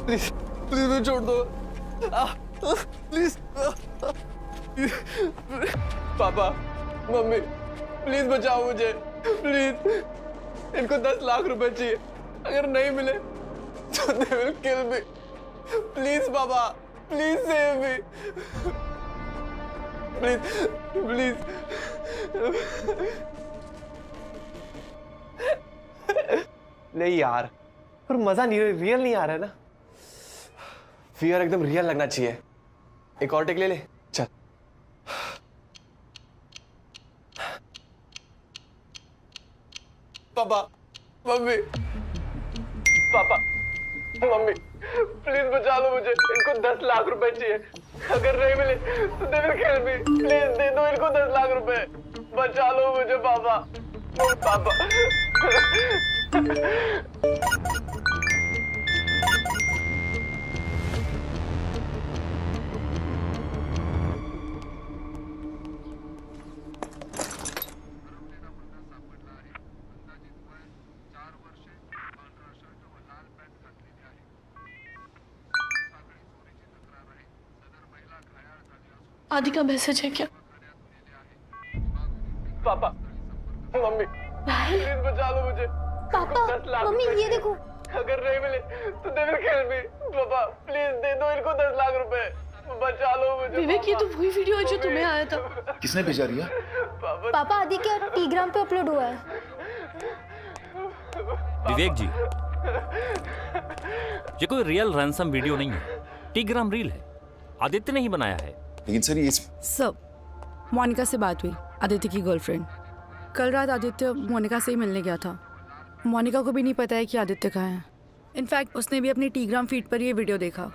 Please please मुझे छोड़ दो, प्लीज। पापा, मम्मी, प्लीज बचाओ मुझे, प्लीज। इनको 10 लाख रुपए चाहिए, अगर नहीं मिले तो they will kill me. Please पापा, please save me, please please. नहीं यार, पर मजा नहीं, रियल नहीं आ रहा है ना। फियर एकदम रियल लगना चाहिए। एक और टेक ले ले, चल। पापा, मम्मी, पापा, मम्मी, प्लीज बचा लो मुझे। इनको 10 लाख रुपए चाहिए, अगर नहीं मिले तो they will kill me. Please दे दो इनको 10 लाख रुपए, बचा लो मुझे पापा, पापा। आदि का मैसेज है क्या? पापा, मम्मी, प्लीज बचा लो मुझे। पापा, 10 लाख मम्मी रुपए ये देखो। अगर नहीं मिले तो दे विल किल मी। पापा प्लीज दे दो इनको 10 लाख रुपए, बचा लो मुझे। विवेक, ये तो वही वीडियो है जो तुम्हें आया था। किसने भेजा रिया? पापा आदि के टेलीग्राम पे अपलोड हुआ है। विवेक जी, ये कोई रियल रैंसम वीडियो नहीं है, टेलीग्राम रील है। आदित्य ने ही बनाया है। लेकिन सर ये सर, मोनिका से बात हुई, आदित्य की गर्लफ्रेंड। कल रात आदित्य मोनिका से ही मिलने गया था। मोनिका को भी नहीं पता है कि आदित्य कहाँ है। इनफैक्ट उसने भी अपनी टेलीग्राम फीड पर ये वीडियो देखा।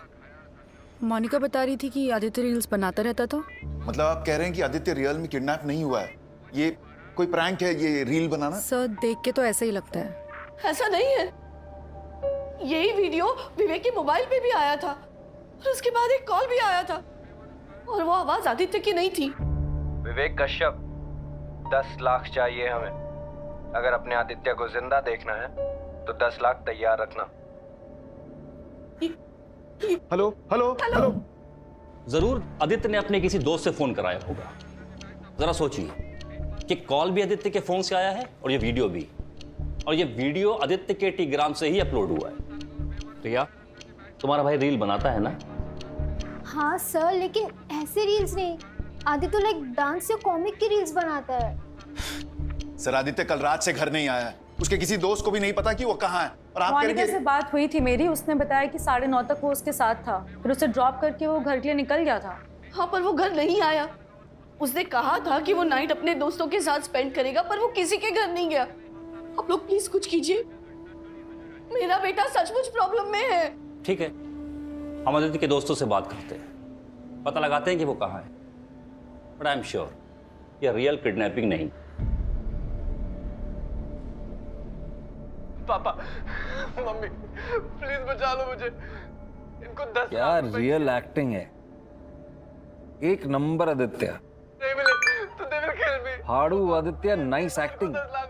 मोनिका बता रही थी कि आदित्य रील्स बनाता रहता था। मतलब आप कह रहे हैं कि आदित्य रियल में किडनैप नहीं हुआ है, ये कोई प्रैंक है, ये रील बनाना? सर, देख के तो ऐसा ही लगता है। ऐसा नहीं है, यही वीडियो विवेक के मोबाइल पे भी आया था और उसके बाद एक कॉल भी आया था और वो आवाज आदित्य की नहीं थी। विवेक कश्यप, 10 लाख चाहिए हमें। अगर अपने आदित्य को जिंदा देखना है तो 10 लाख तैयार रखना। Hello hello hello. जरूर आदित्य ने अपने किसी दोस्त से फोन कराया होगा। जरा सोचिए कि कॉल भी आदित्य के फोन से आया है और ये वीडियो भी, और ये वीडियो आदित्य के टेलीग्राम से ही अपलोड हुआ है। तो या तुम्हारा भाई रील बनाता है ना? हाँ सर, लेकिन ऐसे रील्स नहीं। आदित्य तो लाइक डांस या कॉमिक की रील्स बनाता है। सर आदित्य कल रात से घर नहीं आया है, उसके किसी दोस्त को भी नहीं पता कि वो कहाँ है। और आप मोनिका कहेंगे से बात हुई थी मेरी, उसने बताया कि 9:30 तक वो उसके साथ था, फिर उसे ड्रॉप करके वो घर के लिए निकल गया था। हाँ, पर वो घर नहीं आया। उसने कहा था कि वो नाइट अपने दोस्तों के साथ स्पेंड करेगा, पर वो किसी के घर नहीं गया। आप लोग प्लीज कुछ कीजिए, मेरा बेटा सचमुच प्रॉब्लम में है। ठीक है, हम आदित्य के दोस्तों से बात करते हैं, पता लगाते हैं कि वो कहाँ है। बट आई एम श्योर ये रियल किडनैपिंग नहीं। पापा, मम्मी, प्लीज बचा लो मुझे। इनको 10 क्या रियल एक्टिंग है, एक नंबर आदित्य। नहीं मिले तो दे विल किल मी। हाड़ू Aditya, nice acting, 10 lakh.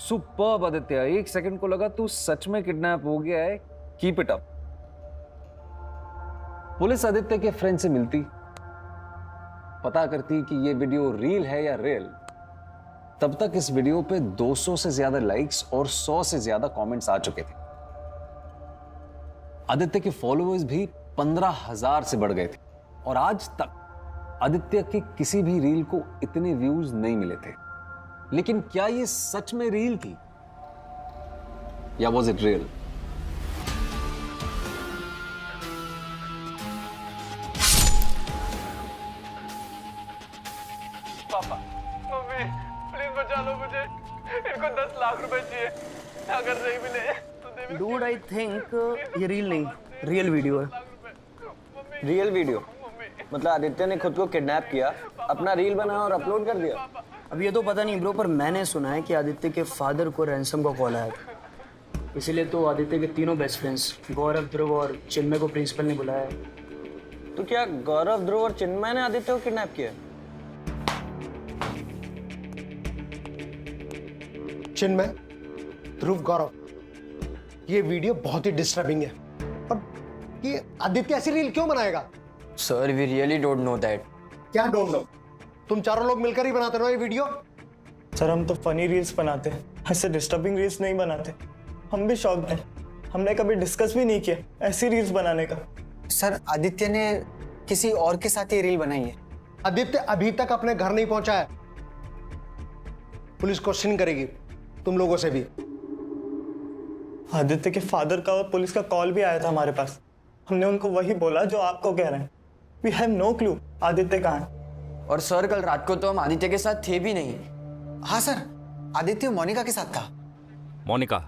Superb Aditya. एक सेकंड को लगा तू सच में किडनैप हो गया है। Keep it up. Police Aditya के फ्रेंड से मिलती, पता करती कि ये वीडियो रील है या रियल। तब तक इस वीडियो पे 200 से ज्यादा लाइक्स और 100 से ज्यादा कमेंट्स आ चुके थे। आदित्य के फॉलोअर्स भी 15,000 से बढ़ गए थे और आज तक आदित्य के किसी भी रील को इतने व्यूज नहीं मिले थे। लेकिन क्या ये सच में रील थी या वॉज इट रियल? पापा, मम्मी, प्लीज बचा लो मुझे। इनको 10 लाख रुपए चाहिए, अगर नहीं मिले तो they will. Dude, I think ये रील नहीं, रियल वीडियो है। रियल वीडियो मतलब आदित्य ने खुद को किडनैप किया, अपना रील बनाया और अपलोड कर दिया। अब ये तो पता नहीं ब्रो, पर मैंने सुना है कि आदित्य के फादर को रैंसम का कॉल आया था। इसीलिए तो आदित्य के तीनों बेस्ट फ्रेंड्स गौरव, ध्रुव और चिन्मय को प्रिंसिपल ने बुलाया है। तो क्या गौरव, ध्रुव और चिन्मय ने आदित्य को किडनैप किया? चिन्मय, ध्रुव, गौरव, ये वीडियो बहुत ही डिस्टर्बिंग है और कि आदित्य ऐसी रील क्यों बनाएगा? Sir we really don't know that. क्या डोंट नो? तुम चारों लोग मिलकर ही बनाते हो ये वीडियो? सर हम तो फनी रील्स बनाते हैं, ऐसे डिस्टर्बिंग रील्स नहीं बनाते। हम भी शौक है, हमने कभी डिस्कस भी नहीं किया ऐसी रील्स बनाने का। सर आदित्य ने किसी और के साथ ये रील बनाई है। आदित्य अभी तक अपने घर नहीं पहुंचा है। पुलिस क्वेश्चन करेगी तुम लोगों से भी। आदित्य के फादर का और पुलिस का कॉल भी आया था हमारे पास। हमने उनको वही बोला जो आपको कह रहे हैं। We have no clue Aditya कहाँ है। और सर कल रात को तो हम आदित्य के साथ थे भी नहीं। हाँ सर, आदित्य मोनिका के साथ था। मोनिका,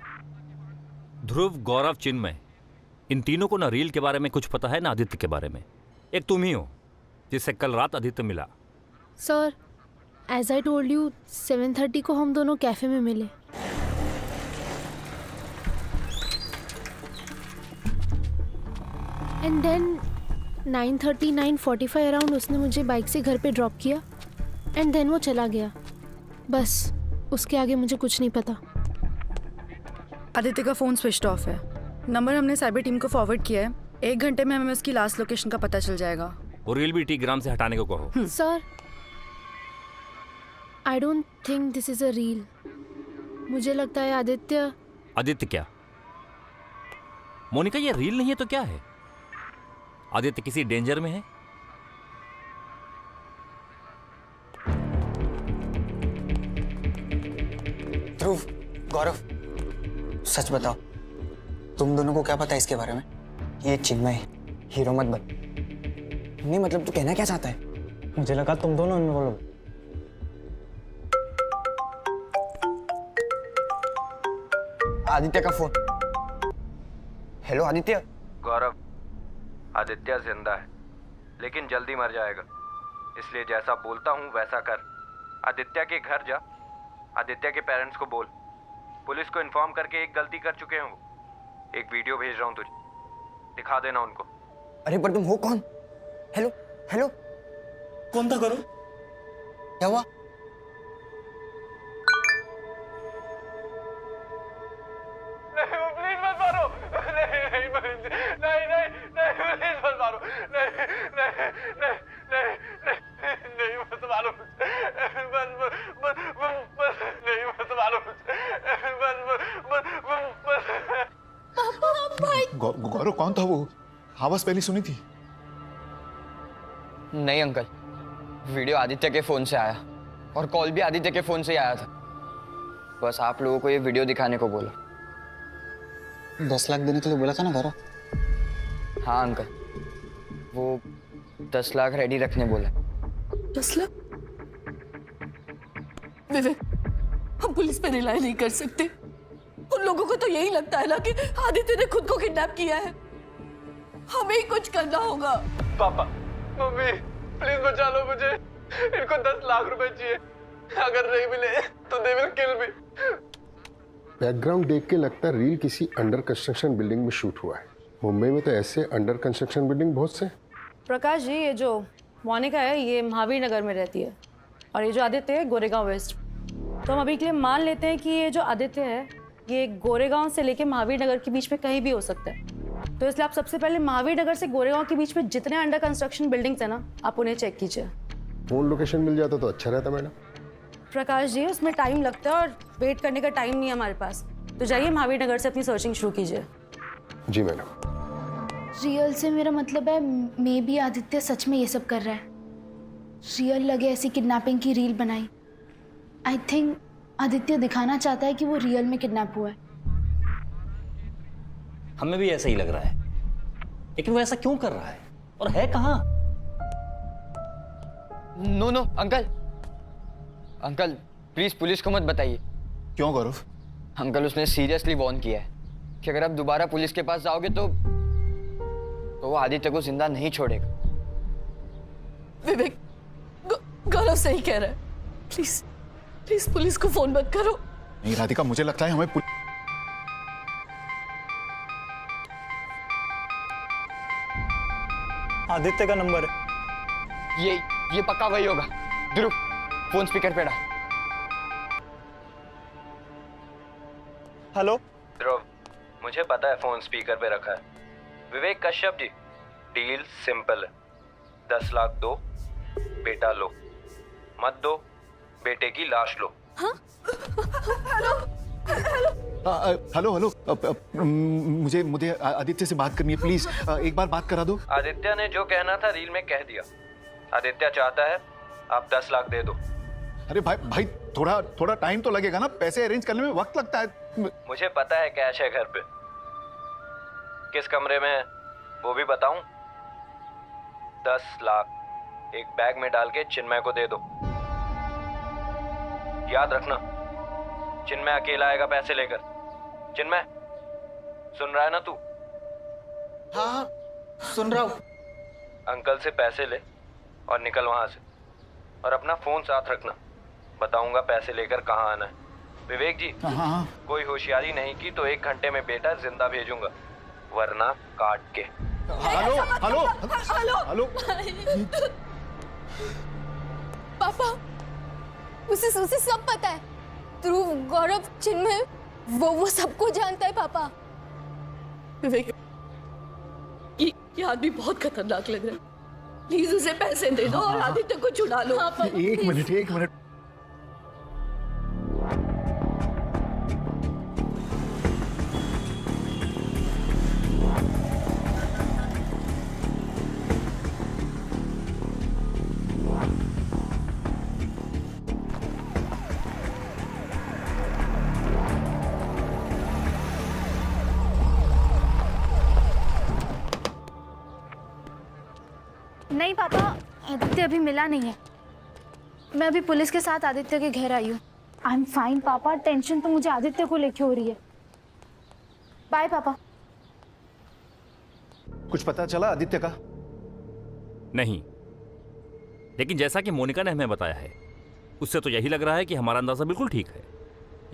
ध्रुव, गौरव, चिन्मय, इन तीनों को ना रील के बारे में कुछ पता है ना आदित्य के बारे में। एक तुम ही हो जिससे कल रात आदित्य मिला। Sir as I told you 7:30 को हम दोनों कैफे में मिले। एंड देन 9:30 9:45 अराउंड उसने मुझे बाइक से घर पे ड्रॉप किया एंड देन वो चला गया। बस उसके आगे मुझे कुछ नहीं पता। आदित्य का फ़ोन स्विच ऑफ है। नंबर हमने साइबर टीम को फॉरवर्ड किया है। 1 घंटे में हमें उसकी लास्ट लोकेशन का पता चल जाएगा। वो रील भी टीग्राम से हटाने को कहो। Sir I don't think this is a reel. मुझे लगता है आदित्य। आदित्य क्या? मोनिका, ये रील नहीं है तो क्या है? आदित्य किसी डेंजर में है? ध्रुव, गौरव, सच बताओ तुम दोनों को क्या पता है इसके बारे में? ये चिन्मय हीरो मत बन। नहीं मतलब तू कहना क्या चाहता है? मुझे लगा तुम दोनों इन्वॉल्व। आदित्य का फोन। हेलो आदित्य। गौरव, आदित्य जिंदा है लेकिन जल्दी मर जाएगा, इसलिए जैसा बोलता हूँ वैसा कर। आदित्य के घर जा, आदित्य के पेरेंट्स को बोल। पुलिस को इन्फॉर्म करके एक गलती कर चुके हैं वो। एक वीडियो भेज रहा हूँ तुझे, दिखा देना उनको। अरे पर तुम हो कौन? हेलो हेलो, कौन था करो? क्या हुआ? प्लीज मत मारो। नहीं नहीं नहीं नहीं प्लीज मत मारो। नहीं नहीं नहीं नहीं नहीं मत मारो। बस बस बस नहीं मत मारो। बस गौरव कौन था वो? आवाज पहले सुनी थी। नहीं अंकल, वीडियो आदित्य के फोन से आया और कॉल भी आदित्य के फोन से ही आया था। बस आप लोगों को ये वीडियो दिखाने को बोला। 10 लाख देने के लिए बोला था ना गौरव? हाँ अंकल, वो 10 लाख रेडी रखने बोला। 10 लाख? विवेक, हम पुलिस पे रिलाई नहीं कर सकते। उन लोगों को तो यही लगता है ना कि आदित्य ने खुद को किडनैप किया है। हमें ही कुछ करना होगा। पापा, मम्मी, प्लीज बचा लो मुझे। इनको 10 लाख रुपए चाहिए। अगर नहीं मिले तो they will kill me. Background देख के लगता है रील किसी अंडर कंस्ट्रक्शन बिल्डिंग में शूट हुआ है। मुंबई में तो ऐसे अंडर कंस्ट्रक्शन बिल्डिंग बहुत से। प्रकाश जी, ये जो मोनिका है ये महावीर नगर में रहती है और ये जो आदित्य है गोरेगांव वेस्ट। तो हम अभी के लिए मान लेते हैं कि ये जो आदित्य है ये गोरेगांव से लेके महावीर नगर के बीच में कहीं भी हो सकता है। तो इसलिए आप सबसे पहले महावीर नगर से गोरेगांव के बीच में जितने अंडर कंस्ट्रक्शन बिल्डिंग्स है ना, आप उन्हें चेक कीजिए। फोन लोकेशन मिल जाता तो अच्छा रहता मैडम। प्रकाश जी, उसमें टाइम लगता है और वेट करने का टाइम नहीं है हमारे पास। तो जाइए महावीर नगर से अपनी सर्चिंग शुरू कीजिए। जी मैडम। रियल से मेरा मतलब है मे बी आदित्य सच में ये सब कर रहा है। रियल लगे ऐसी किडनैपिंग की रील बनाई। आई थिंक आदित्य दिखाना चाहता है कि वो रियल में किडनैप हुआ है। हमें भी ऐसा ही लग रहा है, लेकिन वो ऐसा क्यों कर रहा है और है कहाँ? No no uncle, uncle please police को मत बताइए। क्यों गौरव? अंकल उसने सीरियसली वार्न किया है कि अगर आप दोबारा पुलिस के पास जाओगे तो वो आदित्य को जिंदा नहीं छोड़ेगा। विवेक, गौरव सही कह रहा है। प्लीज प्लीज पुलिस को फोन मत करो। नहीं राधिका, मुझे लगता है हमें आदित्य का नंबर है। ये पक्का वही होगा। ध्रुव, फोन स्पीकर पे डाल। हेलो ध्रुव, मुझे पता है फोन स्पीकर पे रखा है, विवेक कश्यप जी, डील सिंपल है। 10 लाख दो, बेटा लो, मत दो, बेटे की लाश लो। हेलो हेलो मुझे मुझे आदित्य से बात करनी है प्लीज, एक बार बात करा दो। आदित्य ने जो कहना था रील में कह दिया। आदित्य चाहता है आप 10 लाख दे दो। अरे भाई थोड़ा टाइम तो लगेगा ना, पैसे अरेंज करने में वक्त लगता है। मुझे पता है कैश है घर पे, किस कमरे में है वो भी बताऊं? 10 लाख एक बैग में डाल के चिन्मय को दे दो। याद रखना, चिन्मय अकेला आएगा पैसे लेकर। चिन्मय, सुन रहा है ना तू? हाँ सुन रहा हूँ। अंकल से पैसे ले और निकल वहां से, और अपना फोन साथ रखना, बताऊंगा पैसे लेकर कहाँ आना है। विवेक जी, कोई होशियारी नहीं की तो 1 घंटे में बेटा जिंदा भेजूंगा, वरना काट के। हेलो हेलो हेलो पापा, उसे सब पता है। ध्रुव, गौरव, चिन्मय, वो सबको जानता है पापा। विवेक, ये आदमी बहुत खतरनाक लग रहा है। प्लीज उसे पैसे दे दो और आदित्य को छुड़ा लो। एक मिनट। नहीं पापा, आदित्य अभी मिला नहीं है। मैं अभी पुलिस के साथ आदित्य के घर आई हूँ। आई एम फाइन पापा, टेंशन तो मुझे आदित्य को लेके हो रही है। बाय पापा। कुछ पता चला आदित्य का? नहीं, लेकिन जैसा कि मोनिका ने हमें बताया है, उससे तो यही लग रहा है कि हमारा अंदाजा बिल्कुल ठीक है।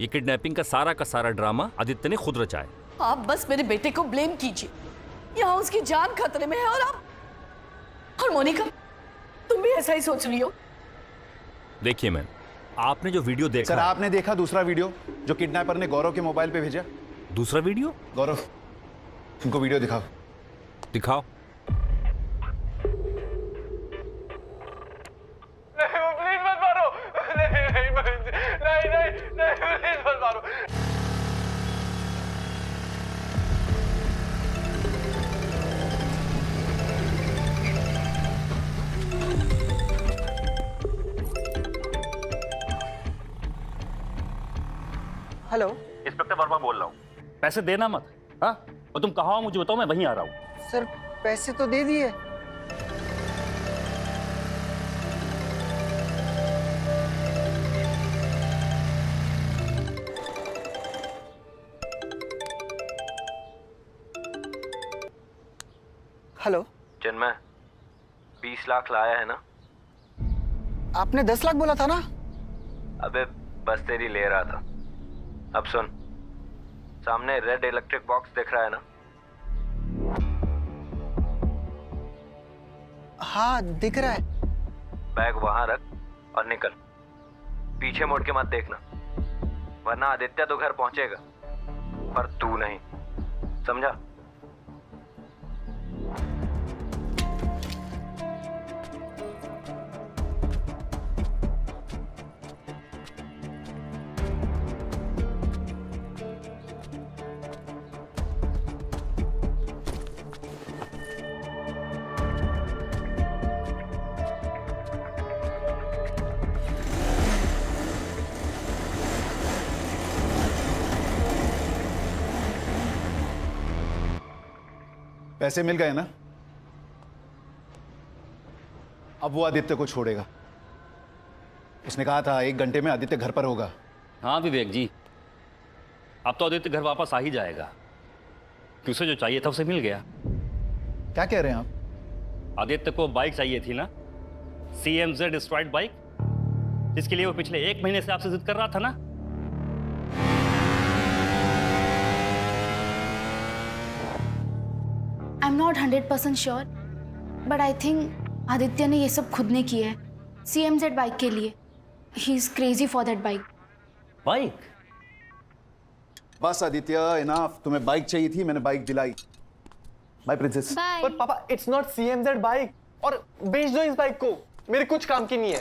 ये किडनैपिंग का सारा ड्रामा आदित्य ने खुद रचा है। आप बस मेरे बेटे को ब्लेम कीजिए। यहाँ उसकी जान खतरे में है और मोनिका, तुम भी ऐसा ही सोच रही हो? देखिए मैम, आपने जो वीडियो देखा। सर, आपने देखा दूसरा वीडियो जो किडनैपर ने गौरव के मोबाइल पे भेजा? दूसरा वीडियो? गौरव, उनको वीडियो दिखाओ। दिखाओ। प्लीज मत मारो। नहीं प्लीज मत मारो। हेलो, इंस्पेक्टर वर्मा बोल रहा हूँ। पैसे देना मत। हाँ, और तुम कहाँ हो मुझे बताओ, मैं वहीं आ रहा हूँ। सर पैसे तो दे दिए। हेलो चिन्मय, 20 लाख लाया है ना? आपने 10 लाख बोला था ना? अबे बस तेरी ले रहा था। अब सुन, सामने रेड इलेक्ट्रिक बॉक्स दिख रहा है ना? हाँ दिख रहा है। बैग वहां रख और निकल। पीछे मुड़ के मत देखना, वरना आदित्य तो घर पहुंचेगा पर तू नहीं, समझा? पैसे मिल गए ना? अब वो आदित्य को छोड़ेगा। उसने कहा था 1 घंटे में आदित्य घर पर होगा। हाँ विवेक जी, अब तो आदित्य घर वापस आ ही जाएगा, कि उसे जो चाहिए था उसे मिल गया। क्या कह रहे हैं आप? आदित्य को बाइक चाहिए थी ना, CMZ स्ट्राइड बाइक, जिसके लिए वो पिछले 1 महीने से आपसे जिद कर रहा था ना। I am not 100% sure, but I think Aditya ने ये सब खुद ने किया है, CMZ बाइक के लिए। He is crazy for that bike. Bike? बस आदित्य, इनफ। तुम्हें बाइक चाहिए थी, मैंने बाइक दिलाई। Bye princess. बाय। पर पापा इट्स नॉट CMZ बाइक, और बेच दो इस बाइक को, मेरे कुछ काम की नहीं है।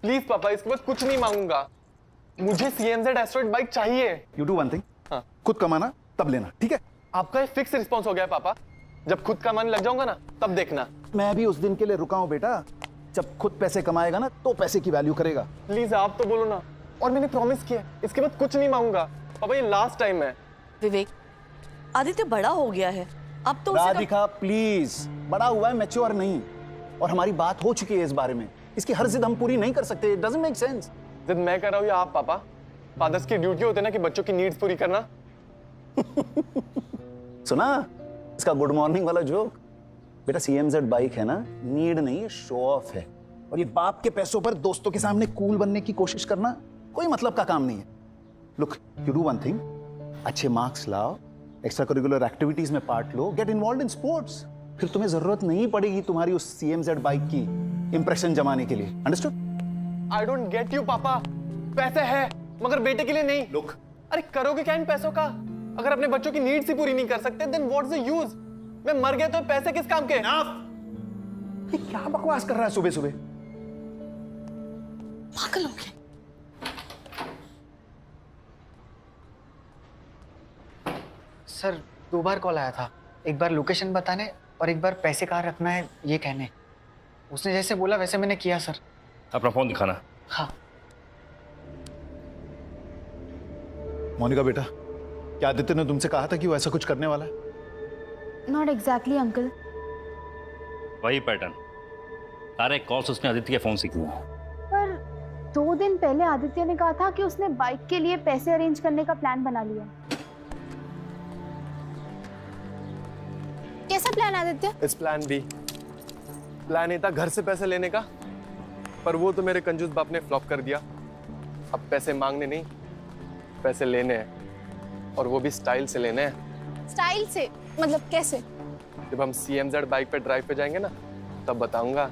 प्लीज पापा, इसके बाद कुछ नहीं मांगूंगा, मुझे CMZ एस्ट्रॉइड बाइक चाहिए। यू डू वन थिंग, हाँ। खुद कमाना तब लेना, ठीक है? आपका ये फिक्स रिस्पॉन्स हो गया है पापा, जब खुद कमाने लग जाऊंगा ना तब देखना। मैं भी उस दिन के लिए रुका हूं बेटा, जब खुद पैसे कमाएगा ना तो पैसे की वैल्यू करेगा। प्लीज आप तो बोलो ना, और मैंने प्रॉमिस किया इसके बाद कुछ नहीं मांगूंगा। पापा ये लास्ट टाइम है। विवेक, आदित्य बड़ा हो गया है, अब तो उसे राधिका प्लीज, बड़ा हुआ है, मैच्योर नहीं, और हमारी बात हो चुकी है इस बारे में। इसकी हर जिद हम पूरी नहीं कर सकते, इट डजंट मेक सेंस। जिद मैं कर रहा हूँ या आप पापा? फादर्स की ड्यूटी होती है ना कि बच्चों की नीड्स पूरी करना। सुना इसका गुड मॉर्निंग वाला जोक? बेटा CMZ बाइक है ना, नीड नहीं, शो ऑफ है, और ये बाप के पैसों पर दोस्तों के सामने कूल बनने की कोशिश करना कोई मतलब का काम नहीं है। Look, you do one thing, अच्छे मार्क्स लाओ, एक्स्ट्रा करिकुलर एक्टिविटीज में part low, get involve in sports, फिर तुम्हें जरूरत नहीं पड़ेगी तुम्हारी उस CMZ बाइक की इंप्रेशन जमाने के लिए। Understood? I don't get you पापा, पैसे है मगर बेटे के लिए नहीं। लुक, अरे करोगे क्या इन पैसों का? अगर अपने बच्चों की नीड्स ही पूरी नहीं कर सकते देन व्हाट्स द यूज? मैं मर गया तो पैसे किस काम के? ये क्या बकवास कर रहा है सुबह सुबह? पागल हो गए। सर 2 बार कॉल आया था, एक बार लोकेशन बताने और एक बार पैसे कहाँ रखना है ये कहने। उसने जैसे बोला वैसे मैंने किया सर। अपना फोन दिखाना। हाँ। मोनिका बेटा, क्या आदित्य ने तुमसे कहा था कि वो ऐसा कुछ करने वाला है? Not exactly uncle. वही पैटर्न, सारे कॉल्स उसने आदित्य के फोन से किए हैं। पर 2 दिन पहले आदित्य ने कहा था कि उसने बाइक के लिए पैसे अरेंज करने का प्लान बना लिया। कैसा प्लान आदित्य? इस प्लान बी। प्लान ए था घर से पैसे लेने का, पर वो तो मेरे कंजूस बाप ने फ्लॉप कर दिया। अब पैसे मांगने नहीं, पैसे लेने हैं, और वो भी स्टाइल से लेने हैं। स्टाइल से मतलब कैसे? जब हम CMZ बाइक पे ड्राइव पे जाएंगे ना तब बताऊंगा।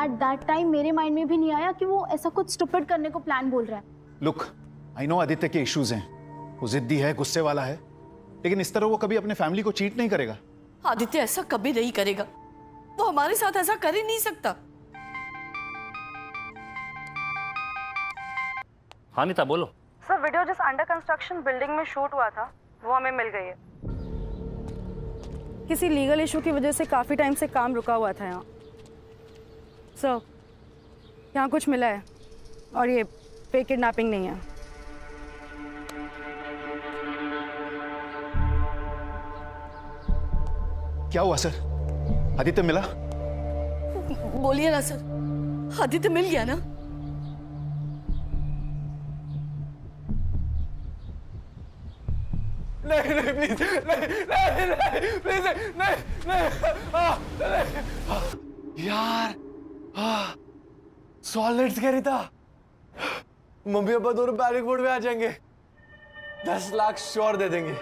एट दैट टाइम मेरे माइंड में भी नहीं आया कि वो ऐसा कुछ स्टूपिड करने को प्लान बोल रहा है। लुक, आई नो आदित्य के इश्यूज हैं, वो जिद्दी है, गुस्से वाला है, लेकिन इस तरह वो कभी अपने फैमिली को चीट नहीं करेगा। आदित्य ऐसा कभी नहीं करेगा, वो हमारे साथ ऐसा कर ही नहीं सकता। हाँ नीता बोलो। सर वीडियो जिस अंडर कंस्ट्रक्शन बिल्डिंग में शूट हुआ था वो हमें मिल गई है। किसी लीगल इशू की वजह से काफ़ी टाइम से काम रुका हुआ था यहाँ। सर यहाँ कुछ मिला है, और ये फेक किडनैपिंग नहीं है। क्या हुआ सर? आदित्य मिला? बोलिए ना सर, आदित्य मिल गया ना? नहीं नहीं प्लीज, नहीं नहीं प्लीज, नहीं नहीं। यार सॉलिड्स कह रही था, मम्मी पापा दोनों पैनिक मोड में आ जाएंगे, 10 लाख श्योर दे देंगे।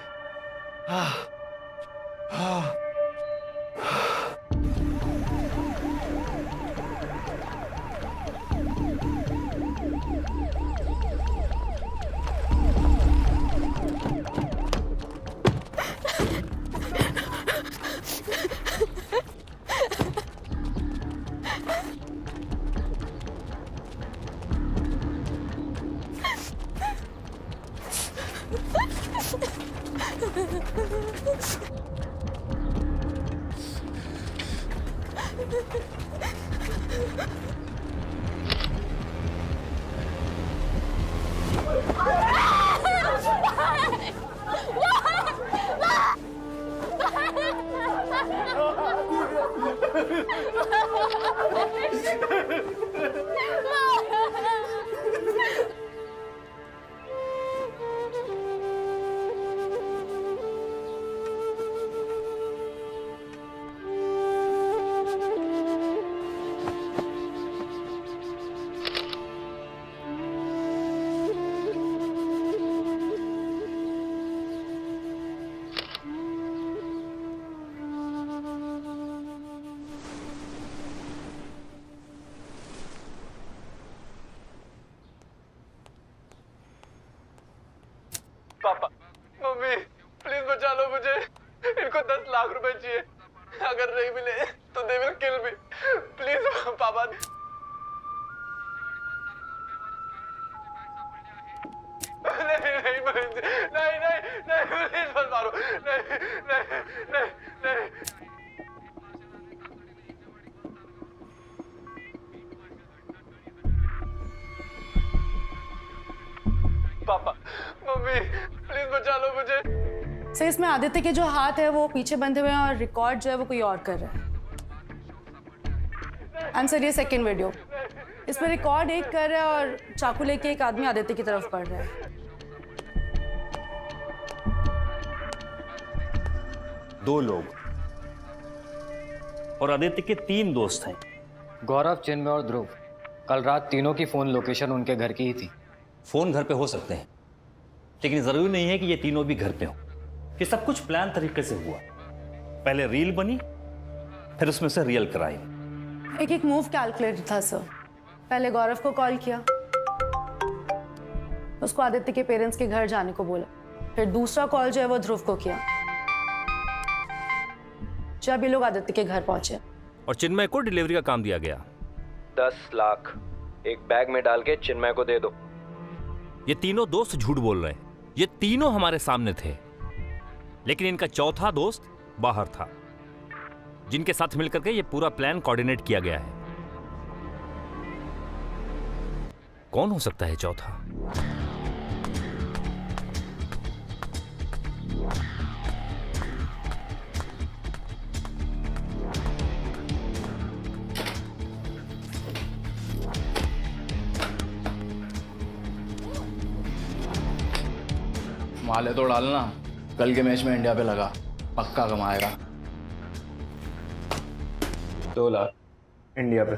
पापा, मम्मी, प्लीज बचा लो मुझे। इनको 10 लाख रुपए अगर नहीं मिले तो they will kill me please पापा नहीं प्लीज मत मारो नहीं पापा मम्मी प्लीज बचा लो मुझे। सर इसमें आदित्य के जो हाथ है वो पीछे बंधे हुए हैं और रिकॉर्ड जो है वो कोई और कर रहा है। एंड सर ये सेकेंड वीडियो, इसमें रिकॉर्ड एक कर रहा है और चाकू लेके एक आदमी आदित्य की तरफ बढ़ रहा है। दो लोग और आदित्य के 3 दोस्त हैं। गौरव, चिन्मय और ध्रुव। कल रात तीनों की फोन लोकेशन उनके घर की ही थी। फोन घर पे हो सकते हैं, लेकिन जरूरी नहीं है कि ये तीनों भी घर पे हों। ये सब कुछ प्लान तरीके से हुआ। पहले रील बनी, फिर उसमें से रियल क्राइम। एक मूव कैलकुलेट था सर। पहले गौरव को कॉल किया, उसको आदित्य के पेरेंट्स के घर जाने को बोला। फिर दूसरा कॉल जो है वो ध्रुव को किया जब ये लोग आदित्य के घर पहुंचे। और चिन्मय को डिलीवरी का काम दिया गया। 10 लाख एक बैग में डाल के चिन्मय को दे दो। ये तीनों दोस्त झूठ बोल रहे हैं। ये तीनों हमारे सामने थे, लेकिन इनका चौथा दोस्त बाहर था, जिनके साथ मिलकर के ये पूरा प्लान कोऑर्डिनेट किया गया है। कौन हो सकता है चौथा? माले तो डालना, कल के मैच में इंडिया पे लगा, पक्का कमाएगा। 2 लाख इंडिया पे।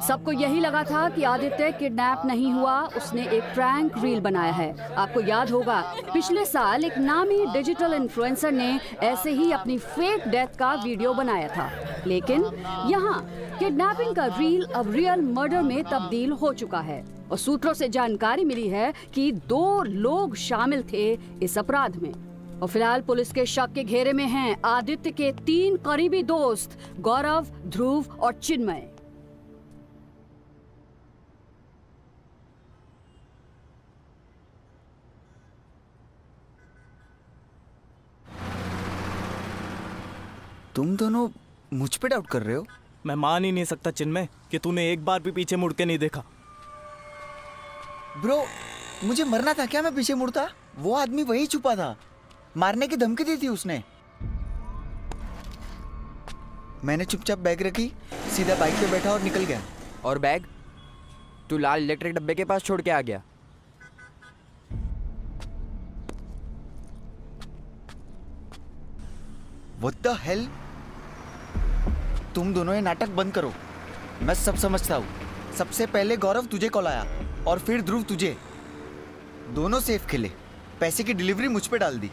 सबको यही लगा था कि आदित्य किडनैप नहीं हुआ, उसने एक प्रैंक रील बनाया है। आपको याद होगा पिछले साल एक नामी डिजिटल इन्फ्लुएंसर ने ऐसे ही अपनी फेक डेथ का वीडियो बनाया था, लेकिन यहाँ किडनैपिंग का रील अब रियल मर्डर में तब्दील हो चुका है। और सूत्रों से जानकारी मिली है कि 2 लोग शामिल थे इस अपराध में। और फिलहाल पुलिस के शक के घेरे में हैं आदित्य के 3 करीबी दोस्त गौरव, ध्रुव और चिन्मय। तुम दोनों मुझ पे डाउट कर रहे हो? मैं मान ही नहीं सकता चिन्मय कि तूने एक बार भी पीछे मुड़ के नहीं देखा। ब्रो, मुझे मरना था क्या मैं पीछे मुड़ता? वो आदमी वही छुपा था, मारने की धमकी दी थी उसने। मैंने चुपचाप बैग रखी, सीधा बाइक पे बैठा और निकल गया। और बैग तू लाल इलेक्ट्रिक डब्बे के पास छोड़ के आ गया। What the hell? तुम दोनों ये नाटक बंद करो। मैं सब समझता हूँ। सबसे पहले गौरव तुझे कॉल आया और फिर ध्रुव तुझे। दोनों सेफ खेले, पैसे की डिलीवरी मुझ पे डाल दी।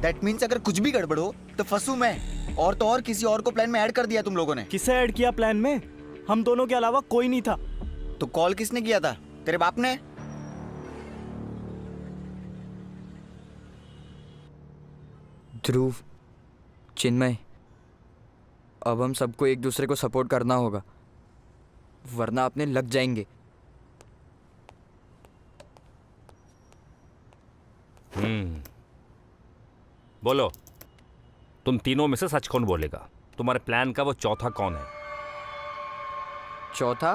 दैट मीन्स अगर कुछ भी गड़बड़ हो तो फंसू मैं। और तो और किसी और को प्लान में ऐड कर दिया तुम लोगों ने। किसे ऐड किया प्लान में? हम दोनों के अलावा कोई नहीं था। तो कॉल किसने किया था? तेरे बाप ने? ध्रुव, चिन्मय, अब हम सबको एक दूसरे को सपोर्ट करना होगा, वरना अपने लग जाएंगे। बोलो, तुम तीनों में से सच कौन बोलेगा? तुम्हारे प्लान का वो चौथा कौन है? चौथा?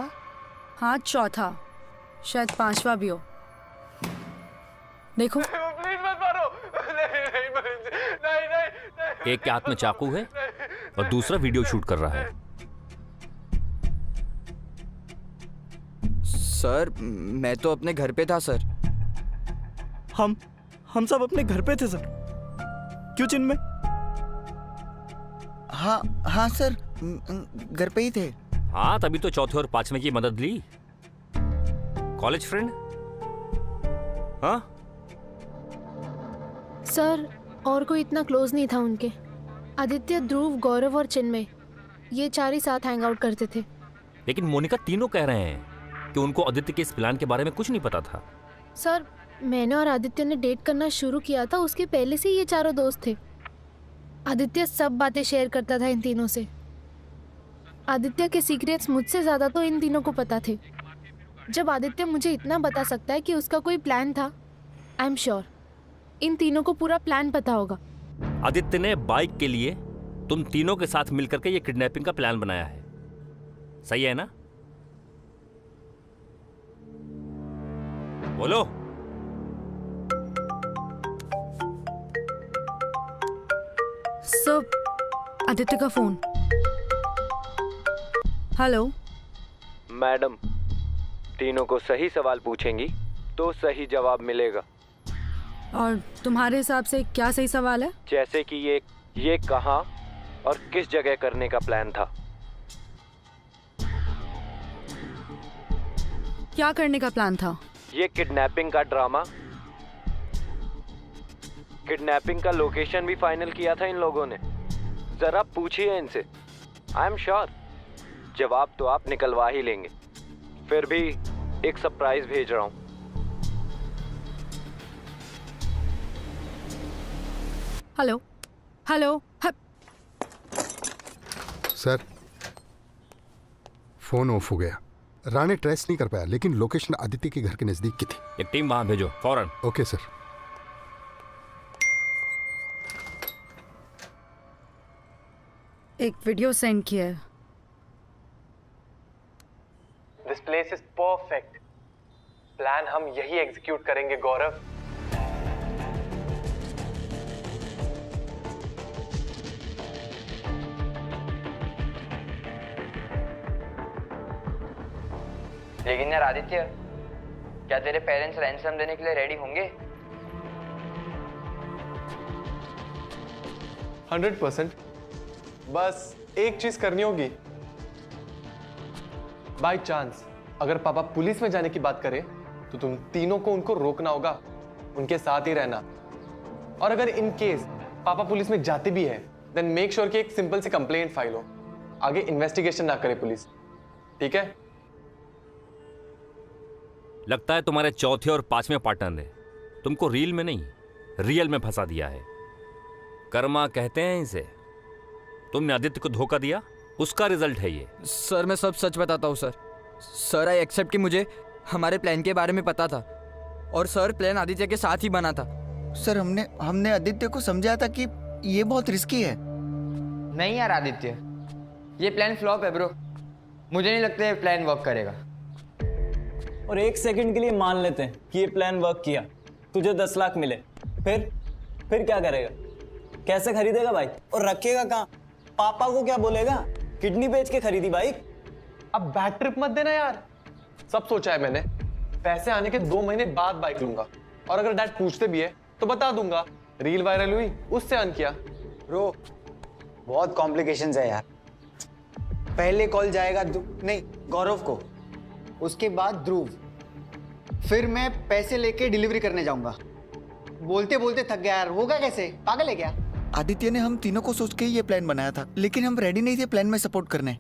हाँ चौथा, शायद 5वां भी हो। देखो प्लीज मत मारो। नहीं। एक के हाथ में चाकू है और दूसरा वीडियो शूट कर रहा है। सर, मैं तो अपने घर पे था सर। हम सब अपने घर पे थे सर। क्यों चिन्मय? हाँ सर, घर पे ही थे। हाँ, तभी तो चौथे और 5वें की मदद ली। College friend? हाँ, सर और कोई इतना क्लोज नहीं था उनके। आदित्य, ध्रुव, गौरव और चिन्मय, ये 4 ही साथ हैंग आउट करते थे। लेकिन मोनिका तीनों कह रहे हैं कि उनको आदित्य के इस प्लान के बारे में कुछ नहीं पता था। सर मैंने और आदित्य ने डेट करना शुरू किया था उसके पहले से ये चारों दोस्त थे। आदित्य सब बातें शेयर करता था इन तीनों से। आदित्य के सीक्रेट्स मुझसे ज़्यादा तो इन तीनों को पता थे। जब आदित्य मुझे इतना बता सकता है कि उसका कोई प्लान था, आई एम श्योर इन तीनों को पूरा प्लान पता होगा। आदित्य ने बाइक के लिए तुम तीनों के साथ मिलकर के ये किडनैपिंग का प्लान बनाया है, सही है ना? बोलो। सर, आदित्य का फोन। हेलो मैडम, तीनों को सही सवाल पूछेंगी तो सही जवाब मिलेगा। और तुम्हारे हिसाब से क्या सही सवाल है? जैसे कि ये कहाँ और किस जगह करने का प्लान था? क्या करने का प्लान था? ये किडनैपिंग का ड्रामा, किडनैपिंग का लोकेशन भी फाइनल किया था इन लोगों ने। जरा पूछिए इनसे, आई एम श्योर जवाब तो आप निकलवा ही लेंगे। फिर भी एक सरप्राइज भेज रहा हूँ। Hello hello. Sir phone of हो गया। राणे ट्रेस नहीं कर पाया, लेकिन लोकेशन आदित्य के घर के नजदीक की थी। एक टीम वहां भेजो फौरन। Okay sir. एक वीडियो सेंड किया है। This place is perfect. Plan हम यही एग्जीक्यूट करेंगे गौरव। लेकिन यार आदित्य, क्या तेरे पेरेंट्स रैंसम देने के लिए रेडी होंगे? 100%। बस एक चीज करनी होगी। बाय चांस अगर पापा पुलिस में जाने की बात करें तो तुम तीनों को उनको रोकना होगा, उनके साथ ही रहना। और अगर इन केस पापा पुलिस में जाते भी हैं, देन मेक श्योर कि एक सिंपल सी कंप्लेंट फाइल हो, आगे इन्वेस्टिगेशन ना करे पुलिस। ठीक है? लगता है तुम्हारे चौथे और पांचवें पार्टनर ने तुमको रील में नहीं रियल में फंसा दिया है। कर्मा कहते हैं इसे। तुमने आदित्य को धोखा दिया, उसका रिजल्ट है ये। सर मैं सब सच बताता हूँ सर। सर आई एक्सेप्ट कि मुझे हमारे प्लान के बारे में पता था और सर प्लान आदित्य के साथ ही बना था। सर हमने आदित्य को समझाया था कि ये बहुत रिस्की है। नहीं यार आदित्य, ये प्लान फ्लॉप है ब्रो। मुझे नहीं लगता ये प्लान वर्क करेगा। और एक सेकंड के लिए मान लेते हैं कि ये प्लान वर्क किया, तुझे 10 लाख मिले, फिर क्या करेगा? कैसे खरीदेगा बाइक और रखेगा कहाँ? पापा को क्या बोलेगा? किडनी बेच के खरीदी बाइक। अब बैड ट्रिप मत देना यार। सब सोचा है मैंने। पैसे आने के 2 महीने बाद बाइक लूंगा, और अगर डैड पूछते भी है तो बता दूंगा रील वायरल हुई, उससे अर्न किया। ब्रो बहुत कॉम्प्लिकेशंस है यार। पहले कॉल जाएगा नहीं गौरव को, उसके बाद ध्रुव, फिर मैं पैसे लेके डिलीवरी करने जाऊंगा। बोलते बोलते थक गया यार। होगा कैसे? पागल है क्या? आदित्य ने हम तीनों को सोच के ये प्लान बनाया था, लेकिन हम रेडी नहीं थे प्लान में सपोर्ट करने।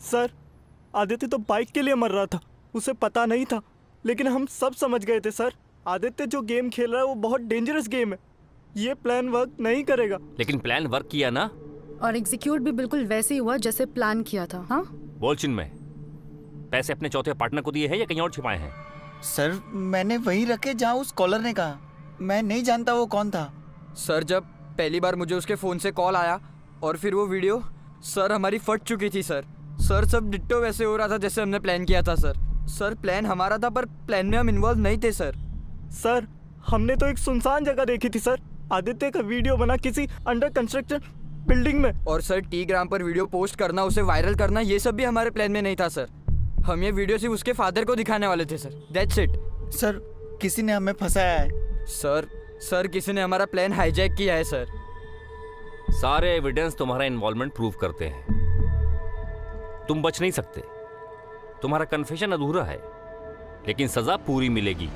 सर आदित्य तो बाइक के लिए मर रहा था, उसे पता नहीं था, लेकिन हम सब समझ गए थे सर। आदित्य जो गेम खेल रहा है वो बहुत डेंजरस गेम है, ये प्लान वर्क नहीं करेगा। लेकिन प्लान वर्क किया ना, और एग्जीक्यूट भी बिल्कुल वैसे ही हुआ जैसे प्लान किया था। हाँ बोल चिन्मय, पैसे अपने चौथे पार्टनर को दिए हैं या कहीं और छिपाए हैं? सर मैंने वहीं रखे जहाँ उस कॉलर ने कहा। मैं नहीं जानता वो कौन था। सर जब पहली बार मुझे उसके फ़ोन से कॉल आया और फिर वो वीडियो, सर हमारी फट चुकी थी सर। सर सब डिट्टो वैसे हो रहा था जैसे हमने प्लान किया था सर। सर प्लान हमारा था पर प्लान में हम इन्वॉल्व नहीं थे सर। सर हमने तो एक सुनसान जगह देखी थी सर, आदित्य का वीडियो बना किसी अंडर कंस्ट्रक्शन बिल्डिंग में। और सर टेलीग्राम पर वीडियो पोस्ट करना, उसे वायरल करना, ये सब भी हमारे प्लान में नहीं था सर। हम ये वीडियो सिर्फ उसके फादर को दिखाने वाले थे सर, दैट्स इट। सर किसी ने हमें फंसाया है। सर किसी ने हमारा प्लान हाईजैक किया है सर। सारे एविडेंस तुम्हारा इन्वॉल्वमेंट प्रूव करते हैं। तुम बच नहीं सकते, तुम्हारा कन्फेशन अधूरा है, लेकिन सजा पूरी मिलेगी।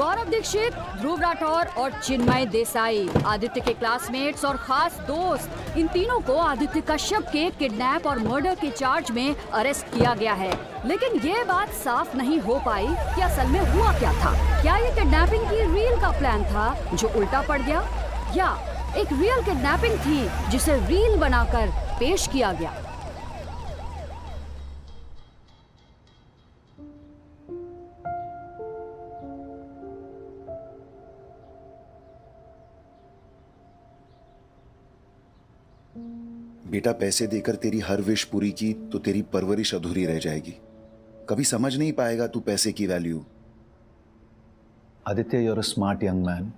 गौरव दीक्षित, ध्रुव राठौर और चिन्मय देसाई, आदित्य के क्लासमेट्स और खास दोस्त, इन तीनों को आदित्य कश्यप के किडनैप और मर्डर के चार्ज में अरेस्ट किया गया है। लेकिन ये बात साफ नहीं हो पाई कि असल में हुआ क्या था। क्या ये किडनैपिंग की रील का प्लान था जो उल्टा पड़ गया, या एक रियल किडनैपिंग थी जिसे रील बनाकर पेश किया गया। बेटा, पैसे देकर तेरी हर विश पूरी की तो तेरी परवरिश अधूरी रह जाएगी। कभी समझ नहीं पाएगा तू पैसे की value. Aditya, you're a smart young man.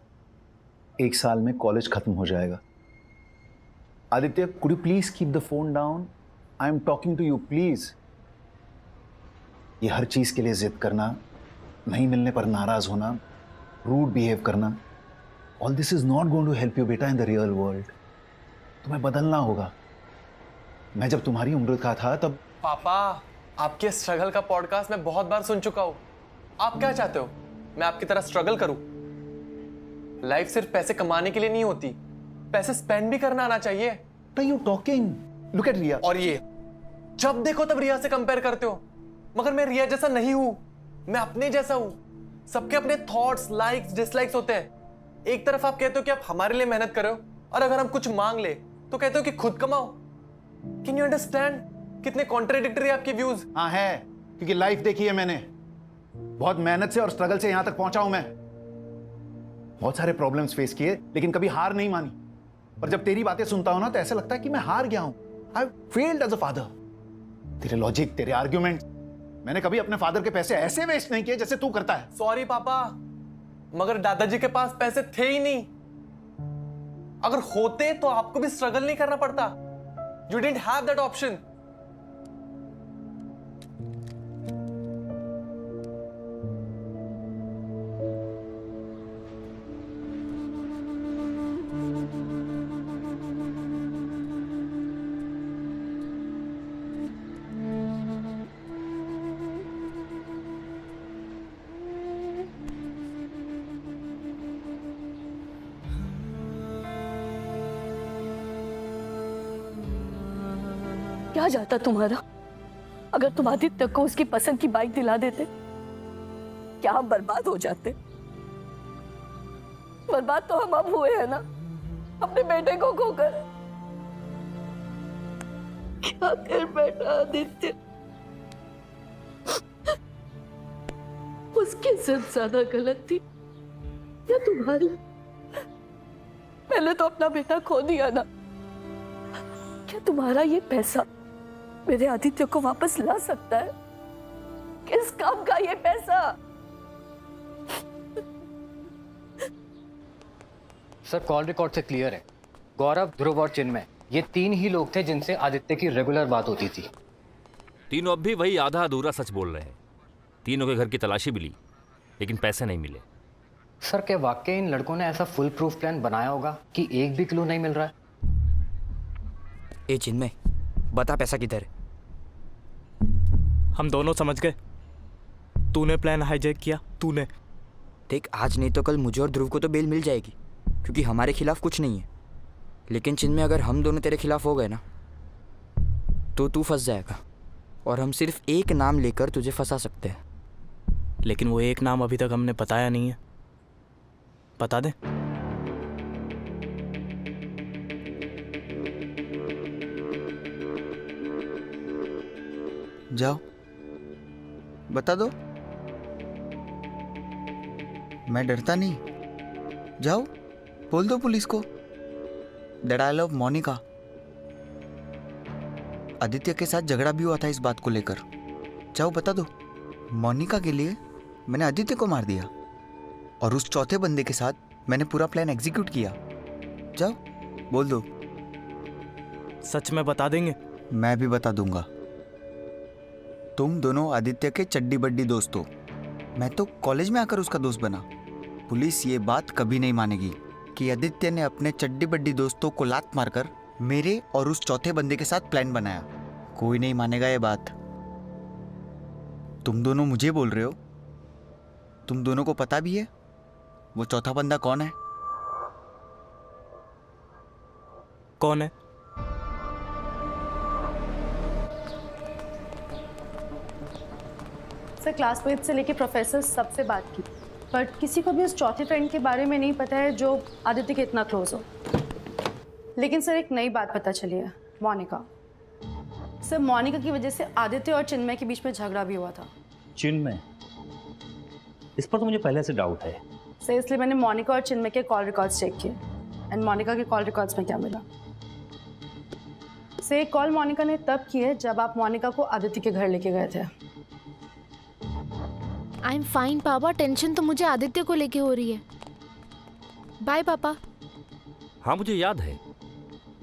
1 साल में कॉलेज खत्म हो जाएगा। Aditya, could you please keep the phone down? I am talking to you, please. ये हर चीज के लिए जिद करना, नहीं मिलने पर नाराज होना, रूड बिहेव करना, all this is not going to help you बेटा इन द रियल वर्ल्ड। तुम्हें बदलना होगा। मैं जब तुम्हारी उम्र का था तब। पापा, आपके स्ट्रगल का पॉडकास्ट मैं बहुत बार सुन चुका हूँ। आप क्या चाहते हो, मैं आपकी तरह स्ट्रगल करूं? लाइफ सिर्फ पैसे कमाने के लिए नहीं होती, पैसे स्पेंड भी करना आना चाहिए। यू टॉकिंग, लुक एट रिया। और ये जब देखो तब रिया से कंपेयर करते हो, मगर मैं रिया जैसा नहीं हूं, मैं अपने जैसा हूं। सबके अपने थॉट्स, लाइक्स, डिसलाइक्स होते हैं। एक तरफ आप कहते हो कि आप हमारे लिए मेहनत करो, और अगर हम कुछ मांग ले तो कहते हो कि खुद कमाओ। कैन यू अंडरस्टैंड कितने कॉन्ट्राडिक्टरी आपके व्यूज? हाँ है, क्योंकि लाइफ देखी है मैंने। बहुत मेहनत से और स्ट्रगल से यहां तक पहुंचा हूं मैं। बहुत सारे प्रॉब्लम्स फेस किए, लेकिन कभी हार नहीं मानी। पर जब तेरी बातें सुनता हूं ना तो ऐसा लगता है कि मैं हार गया हूं। I failed as a father. तेरे लॉजिक, तेरे आर्ग्यूमेंट, मैंने कभी अपने फादर के पैसे ऐसे वेस्ट नहीं किए जैसे तू करता है। सॉरी पापा, मगर दादाजी के पास पैसे थे ही नहीं। अगर होते तो आपको भी स्ट्रगल नहीं करना पड़ता। You didn't have that option. क्या जाता तुम्हारा अगर तुम आदित्य को उसकी पसंद की बाइक दिला देते? क्या हम बर्बाद हो जाते? बर्बाद तो हम अब हुए हैं ना, अपने बेटे को खोकर। क्या कर बैठा आदित्य? उसकी जिद ज्यादा गलत थी या तुम्हारी? मैंने तो अपना बेटा खो दिया ना। क्या तुम्हारा ये पैसा मेरे आदित्य को वापस ला सकता है? किस काम का ये पैसा? सर, कॉल रिकॉर्ड से क्लियर है। गौरव, ध्रुव और चिन्मय, ये 3 ही लोग थे जिनसे आदित्य की रेगुलर बात होती थी। तीनों अब भी वही आधा अधूरा सच बोल रहे हैं। तीनों के घर की तलाशी भी ली, लेकिन पैसे नहीं मिले। सर, क्या वाकई इन लड़कों ने ऐसा फुल प्रूफ प्लान बनाया होगा कि एक भी क्लू नहीं मिल रहा है? ए चिन्मय, बता पैसा किधर है? हम दोनों समझ गए। तूने प्लान हाईजैक किया, तूने। देख, आज नहीं तो कल मुझे और ध्रुव को तो बेल मिल जाएगी, क्योंकि हमारे खिलाफ कुछ नहीं है। लेकिन चिन्मय, अगर हम दोनों तेरे खिलाफ हो गए ना तो तू फंस जाएगा, और हम सिर्फ एक नाम लेकर तुझे फंसा सकते हैं। लेकिन वो एक नाम अभी तक हमने बताया नहीं है। बता दे। जाओ, बता दो। मैं डरता नहीं। जाओ, बोल दो पुलिस को that I love Monica. Aditya के साथ झगड़ा भी हुआ था इस बात को लेकर। जाओ, बता दो। मोनिका के लिए मैंने आदित्य को मार दिया, और उस चौथे बंदे के साथ मैंने पूरा प्लान एग्जीक्यूट किया। जाओ, बोल दो। सच में बता देंगे? मैं भी बता दूंगा। तुम दोनों आदित्य के चड्डी बड्डी दोस्त हो। मैं तो कॉलेज में आकर उसका दोस्त बना। पुलिस ये बात कभी नहीं मानेगी कि आदित्य ने अपने चड्डी बड्डी दोस्तों को लात मारकर मेरे और उस चौथे बंदे के साथ प्लान बनाया। कोई नहीं मानेगा ये बात। तुम दोनों मुझे बोल रहे हो? तुम दोनों को पता भी है वो चौथा बंदा कौन है? कौन है? सर क्लासमेट से लेके प्रोफेसर सबसे बात की, बट किसी को भी उस चौथे फ्रेंड के बारे में नहीं पता है जो आदित्य के इतना क्लोज हो। लेकिन सर एक नई बात पता चली है, मोनिका। सर मोनिका की वजह से आदित्य और चिन्मय के बीच में झगड़ा भी हुआ था। चिन्मय? इस पर तो मुझे पहले से डाउट है। सर इसलिए मैंने मोनिका और चिन्मय के कॉल रिकॉर्ड्स चेक किए, एंड मोनिका के कॉल रिकॉर्ड्स में क्या मिला? सर एक कॉल मोनिका ने तब की है जब आप मोनिका को आदित्य के घर लेके गए थे। आई एम फाइन पापा, टेंशन तो मुझे आदित्य को लेके हो रही है। बाय पापा। हाँ मुझे याद है,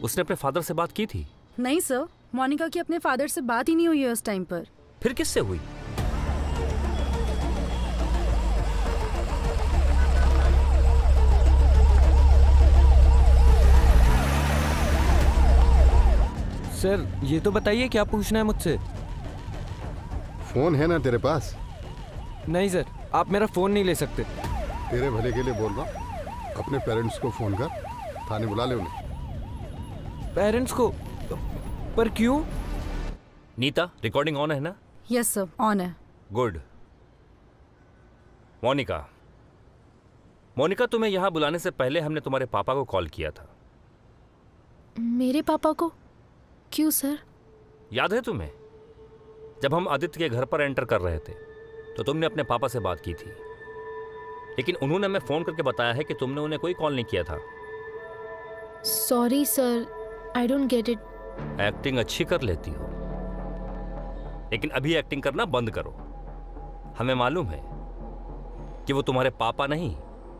उसने अपने फादर से बात की थी। नहीं सर, मोनिका की अपने फादर से बात ही नहीं हुई है उस टाइम पर। फिर किससे हुई? सर ये तो बताइए क्या पूछना है मुझसे? फोन है ना तेरे पास? नहीं सर, आप मेरा फोन नहीं ले सकते। तेरे भले के लिए बोल रहा, अपने पेरेंट्स को फोन कर, थाने बुला ले उन्हें। पेरेंट्स को? पर क्यों? नीता, रिकॉर्डिंग ऑन है ना? यस सर, ऑन है। गुड। मोनिका, मोनिका तुम्हें यहाँ बुलाने से पहले हमने तुम्हारे पापा को कॉल किया था। मेरे पापा को? क्यों सर? याद है तुम्हें? जब हम आदित्य के घर पर एंटर कर रहे थे तो तुमने अपने पापा से बात की थी, लेकिन उन्होंने हमें फोन करके बताया है कि तुमने उन्हें कोई कॉल नहीं किया था। Sorry sir, I don't get it. Acting अच्छी कर लेती हो, लेकिन अभी एक्टिंग करना बंद करो। हमें मालूम है कि वो तुम्हारे पापा नहीं,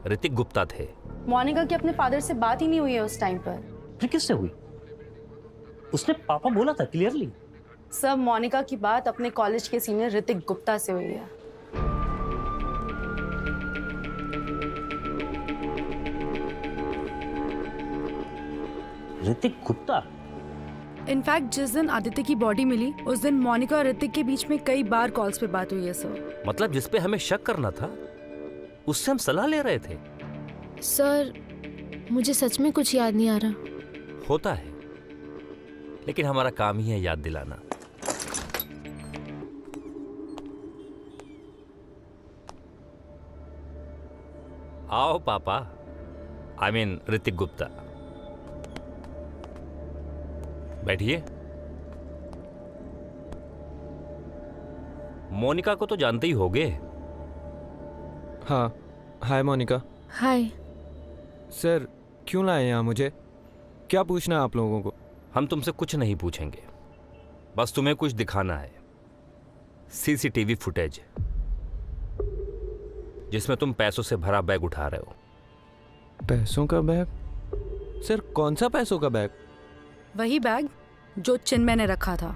ऋतिक गुप्ता थे। मोनिका की अपने फादर से बात ही नहीं हुई है उस टाइम पर। फिर किससे हुई? उसने पापा बोला था क्लियरली। सब मोनिका की बात अपने कॉलेज के सीनियर ऋतिक गुप्ता से हुई है। ऋतिक गुप्ता? इनफैक्ट जिस दिन आदित्य की बॉडी मिली उस दिन मोनिका और ऋतिक के बीच में कई बार कॉल्स पे बात हुई है सर। मतलब जिस पे हमें शक करना था उससे हम सलाह ले रहे थे। सर मुझे सच में कुछ याद नहीं आ रहा। होता है, लेकिन हमारा काम ही है याद दिलाना। आओ पापा, आई मीन ऋतिक गुप्ता, बैठिए। मोनिका को तो जानते ही होगे। हाँ, हाय मोनिका। हाय। सर क्यों लाए यहाँ मुझे? क्या पूछना है आप लोगों को? हम तुमसे कुछ नहीं पूछेंगे, बस तुम्हें कुछ दिखाना है। सीसीटीवी फुटेज जिसमें तुम पैसों से भरा बैग उठा रहे हो। पैसों का बैग? सर कौन सा पैसों का बैग? वही बैग जो चिन्मय ने रखा था।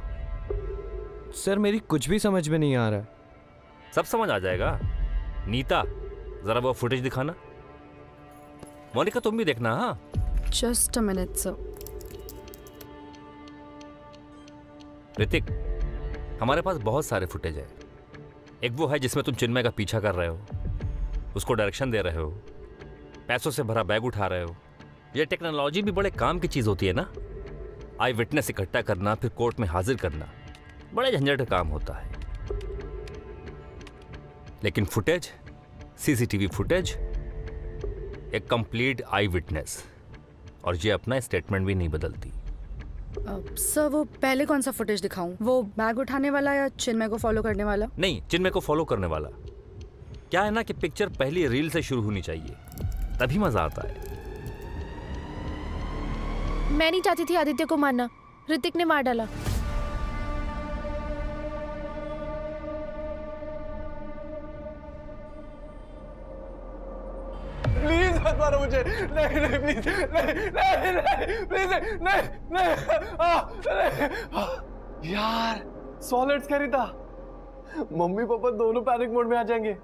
सर मेरी कुछ भी समझ में नहीं आ रहा है। सब समझ आ जाएगा। नीता, जरा वो फुटेज दिखाना। मोनिका तुम भी देखना। हाँ just a minute sir. Hrithik, हमारे पास बहुत सारे फुटेज है। एक वो है जिसमें तुम चिन्मय का पीछा कर रहे हो, उसको डायरेक्शन दे रहे हो, पैसों से भरा बैग उठा रहे हो। ये टेक्नोलॉजी भी बड़े काम की चीज होती है ना। आई विटनेस इकट्ठा करना, फिर कोर्ट में हाजिर करना, बड़े झंझट का काम होता है। लेकिन फुटेज, सीसीटीवी फुटेज, एक कंप्लीट आई विटनेस, और ये अपना स्टेटमेंट भी नहीं बदलती। सर वो पहले कौन सा फुटेज दिखाऊं? वो बैग उठाने वाला या चिन्मय को फॉलो करने वाला? नहीं, चिन्मय को फॉलो करने वाला। क्या है ना कि पिक्चर पहली रील से शुरू होनी चाहिए, तभी मजा आता है। मैं नहीं चाहती थी आदित्य को मारना, ऋतिक ने मार डाला। प्लीज मत मारो मुझे। नहीं नहीं प्लीज, नहीं नहीं नहीं प्लीज, नहीं नहीं। यार सॉलिड्स खरीदा, मम्मी पापा दोनों पैनिक मोड में आ जाएंगे।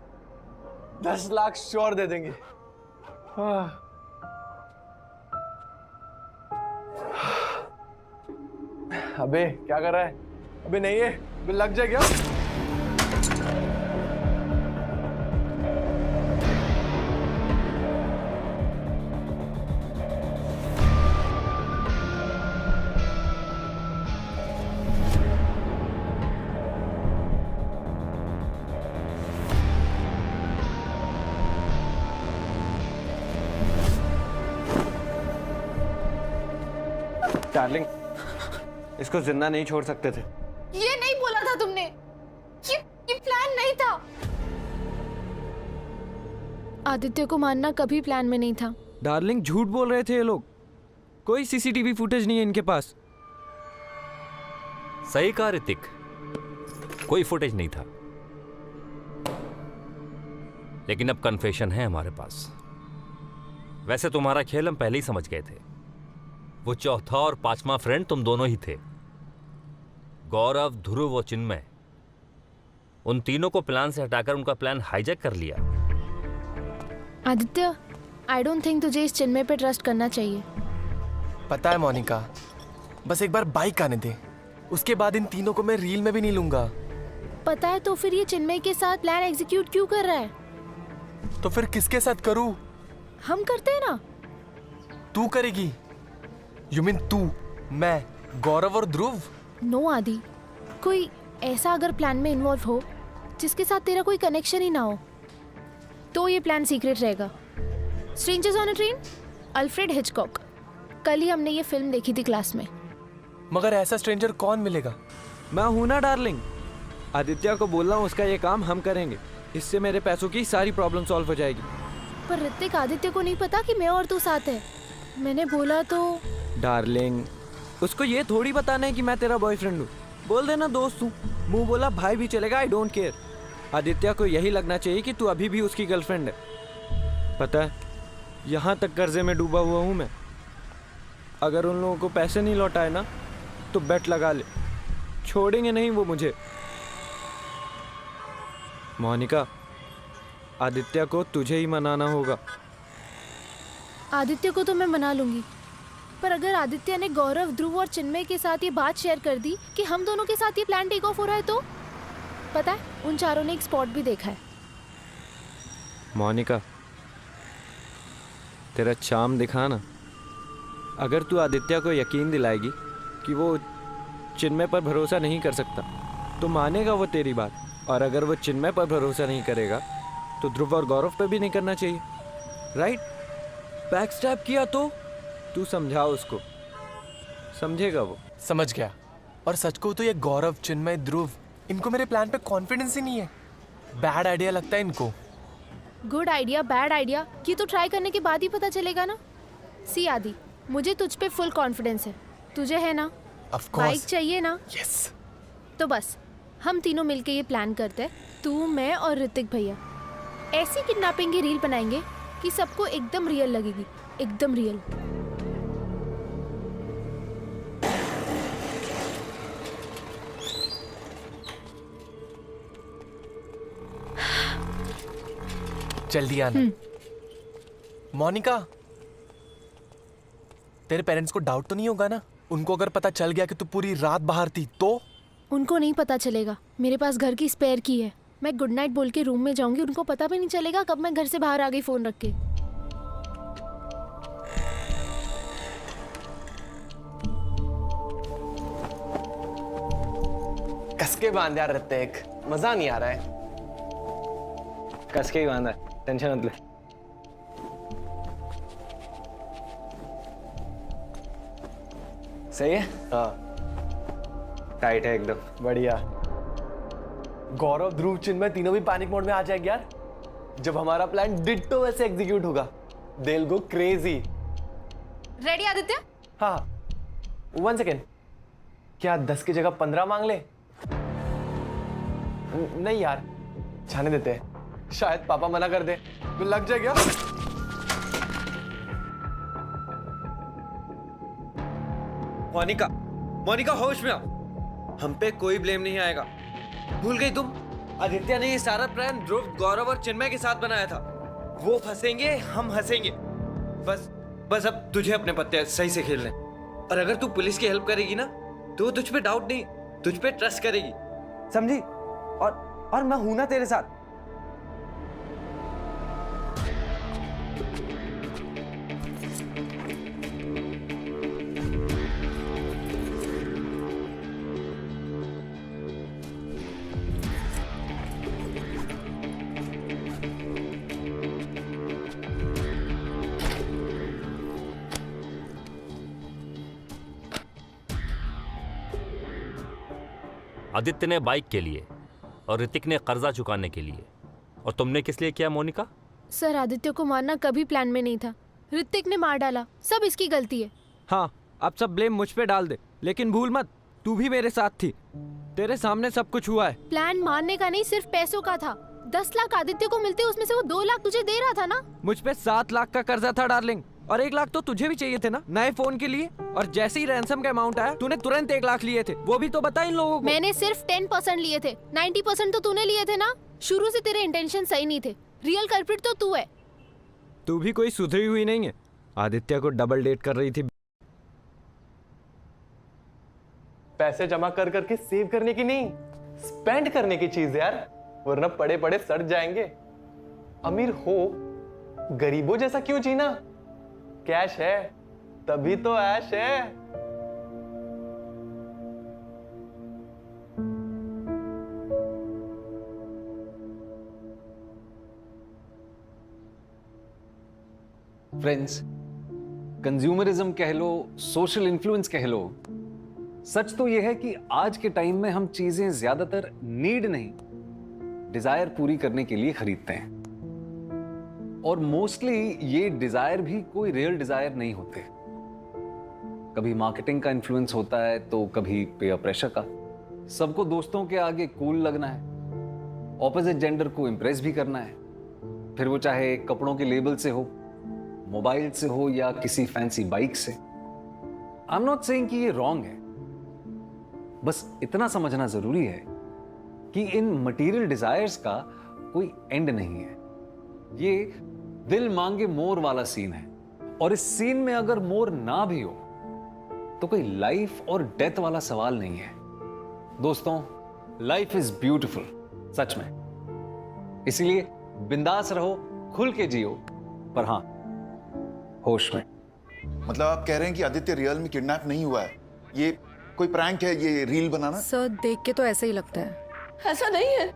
10 लाख श्योर दे देंगे। अबे क्या कर रहा है? अबे नहीं है, अबे लग जाए क्या? डार्लिंग, इसको जिंदा नहीं छोड़ सकते थे। ये नहीं बोला था तुमने। ये प्लान नहीं था। आदित्य को मारना कभी प्लान में नहीं था। डार्लिंग, झूठ बोल रहे थे ये लोग। कोई सीसीटीवी फुटेज नहीं है इनके पास। सही कहा ऋतिक, कोई फुटेज नहीं था, लेकिन अब कन्फेशन है हमारे पास। वैसे तुम्हारा खेल हम पहले ही समझ गए थे। वो चौथा और पांचवा फ्रेंड तुम दोनों ही थे, गौरव, ध्रुव और चिन्मय। उन तीनों को प्लान से हटाकर उनका प्लान हाईजैक कर लिया। आदित्य, आई डोंट थिंक तुझे इस चिन्मय पे ट्रस्ट करना चाहिए। पता है मोनिका, बस एक बार बाइक आने दे, उसके बाद इन तीनों को मैं रील में भी नहीं लूंगा। पता है, तो फिर ये चिन्मय के साथ प्लान एग्जीक्यूट क्यों कर रहा है? तो फिर किसके साथ करूं? हम करते हैं ना। तू करेगी? यू मीन तू, मैं, गौरव और ध्रुव? नो आदि, कोई ऐसा अगर प्लान में इन्वॉल्व हो जिसके साथ तेरा कोई कनेक्शन ही ना हो, तो ये प्लान सीक्रेट रहेगा। Strangers on a train, Alfred Hitchcock. कल ही हमने ये फिल्म देखी थी क्लास में। मगर ऐसा स्ट्रेंजर कौन मिलेगा? मैं हूं ना डार्लिंग। आदित्य को बोल रहा हूं, उसका ये काम हम करेंगे। इससे मेरे पैसों की सारी प्रॉब्लम सॉल्व हो जाएगी। पर ऋतिक, आदित्य को नहीं पता कि मैं और तू साथ है। मैंने बोला तो। डार्लिंग, उसको ये थोड़ी बताना है कि मैं तेरा बॉयफ्रेंड हूँ। बोल देना दोस्त हूँ। मुंह बोला भाई भी चलेगा, आई डोंट केयर। आदित्य को यही लगना चाहिए कि तू अभी भी उसकी गर्लफ्रेंड है। पता है, यहाँ तक कर्जे में डूबा हुआ हूँ मैं। अगर उन लोगों को पैसे नहीं लौटाए ना, तो बेट लगा ले, छोड़ेंगे नहीं वो मुझे। मोनिका, आदित्य को तुझे ही मनाना होगा। आदित्य को तो मैं मना लूंगी, पर अगर आदित्य ने गौरव, ध्रुव और चिन्मय के साथ ये बात शेयर कर दी कि हम दोनों के साथ ये प्लान टेक ऑफ हो रहा है, तो पता है, उन चारों ने एक स्पॉट भी देखा है। मोनिका, तेरा चार्म दिखा ना। अगर तू आदित्य को यकीन दिलाएगी कि वो चिन्मय पर भरोसा नहीं कर सकता, तो मानेगा वो तेरी बात। और अगर वो चिन्मय पर भरोसा नहीं करेगा, तो ध्रुव और गौरव पे भी नहीं करना चाहिए, राइट? बैक स्टैप किया तो तू समझा उसको, समझेगा वो। समझ गया। और सच को तो ये गौरव, चिन्मय, ध्रुव, इनको मेरे प्लान पे कॉन्फिडेंस ही नहीं है। बैड आइडिया लगता है इनको। गुड आइडिया, बैड आइडिया, ये तो ट्राई करने के बाद ही पता चलेगा ना। सी आदि, मुझे तुझ पे फुल कॉन्फिडेंस है। तुझे है ना? Of course. बाइक चाहिए ना? यस। तो बस हम तीनों मिलके ये प्लान करते हैं, तू, मैं और ऋतिक भैया। ऐसी किडनैपिंग की रील बनाएंगे कि सबको एकदम रियल लगेगी, एकदम रियल। जल्दी आना। मोनिका, तेरे पेरेंट्स को डाउट तो नहीं होगा ना? उनको अगर पता चल गया कि तू पूरी रात बाहर थी तो? उनको नहीं पता चलेगा। मेरे पास घर की स्पेयर की है। मैं गुड नाइट बोल के रूम में जाऊंगी, उनको पता भी नहीं चलेगा कब मैं घर से बाहर आ गई फोन रख के। कस के बांध यार ऋतिक, मजा नहीं आ रहा है। कस के ही बांधा है, टेंशन मत ले। सही है? हाँ, टाइट है एकदम। बढ़िया। गौरव, ध्रुव, चिन्मय तीनों भी पैनिक मोड में आ जाएंगे यार। जब हमारा प्लान डिट्टो वैसे एग्जीक्यूट होगा, they will go crazy. Ready Aditya? हाँ, 1 सेकेंड। क्या 10 की जगह 15 मांग ले? नहीं यार, जाने देते हैं। शायद पापा मना कर दे तो लग जाएगा। मोनिका, मोनिका होश में आओ। हम पे कोई ब्लेम नहीं आएगा। भूल गई तुम? आदित्य ने ये सारा प्लान ध्रुव, गौरव और चिन्मय के साथ बनाया था। वो फंसेंगे, हम हंसेंगे। बस अब तुझे अपने पत्ते सही से खेलने। और अगर तू पुलिस की हेल्प करेगी ना, तो वो तुझ पे डाउट नहीं, तुझ पे ट्रस्ट करेगी, समझी? और मैं हूं ना तेरे साथ। आदित्य ने बाइक के लिए और ऋतिक ने कर्जा चुकाने के लिए। और तुमने किस लिए किया मोनिका? सर आदित्य को मारना कभी प्लान में नहीं था, ऋतिक ने मार डाला, सब इसकी गलती है। हाँ, अब सब ब्लेम मुझ पे डाल दे, लेकिन भूल मत तू भी मेरे साथ थी, तेरे सामने सब कुछ हुआ है। प्लान मारने का नहीं, सिर्फ पैसों का था। 10 लाख आदित्य को मिलते, उसमें से वो 2 लाख तुझे दे रहा था ना। मुझ पे 7 लाख का कर्जा था डार्लिंग, और 1 लाख तो तुझे भी चाहिए थे ना नए फोन के लिए। और जैसे ही रैंसम का अमाउंट आया तूने तुरंत 1 लाख लिए थे, वो भी तो बता इन लोगों को। मैंने सिर्फ 10% लिए थे, 90% तो तूने लिए थे ना। शुरू से तेरे इंटेंशन सही नहीं थे, रियल कल्प्रिट तो तू है। तू भी कोई सुधरी हुई नहीं है, आदित्य को डबल डेट कर रही थी। पैसे जमा कर करके सेव करने की नहीं, स्पेंड करने की चीज यार, वरना पड़े पड़े सड़ जाएंगे। अमीर हो, गरीबों जैसा क्यों जीना? कैश है तभी तो ऐश है। फ्रेंड्स, कंज्यूमरिज्म कह लो, सोशल इन्फ्लुएंस कह लो, सच तो यह है कि आज के टाइम में हम चीजें ज्यादातर नीड नहीं, डिजायर पूरी करने के लिए खरीदते हैं। और मोस्टली ये डिजायर भी कोई रियल डिजायर नहीं होते। कभी मार्केटिंग का इन्फ्लुएंस होता है तो कभी पेयर प्रेशर का। सबको दोस्तों के आगे कूल लगना है, ऑपोजिट जेंडर को इंप्रेस भी करना है, फिर वो चाहे कपड़ों के लेबल से हो, मोबाइल से हो या किसी फैंसी बाइक से। आई एम नॉट सेइंग कि ये रॉन्ग है, बस इतना समझना जरूरी है कि इन मटेरियल डिजायर्स का कोई एंड नहीं है। ये दिल मांगे मोर वाला सीन है, और इस सीन में अगर मोर ना भी हो तो कोई लाइफ और डेथ वाला सवाल नहीं है। दोस्तों, लाइफ इज ब्यूटीफुल, सच में। इसलिए बिंदास रहो, खुल के जियो, पर हां, होश में। मतलब आप कह रहे हैं कि आदित्य रियल में किडनैप नहीं हुआ है, ये कोई प्रैंक है, ये रील बनाना? सर देख के तो ऐसा ही लगता है। ऐसा नहीं है,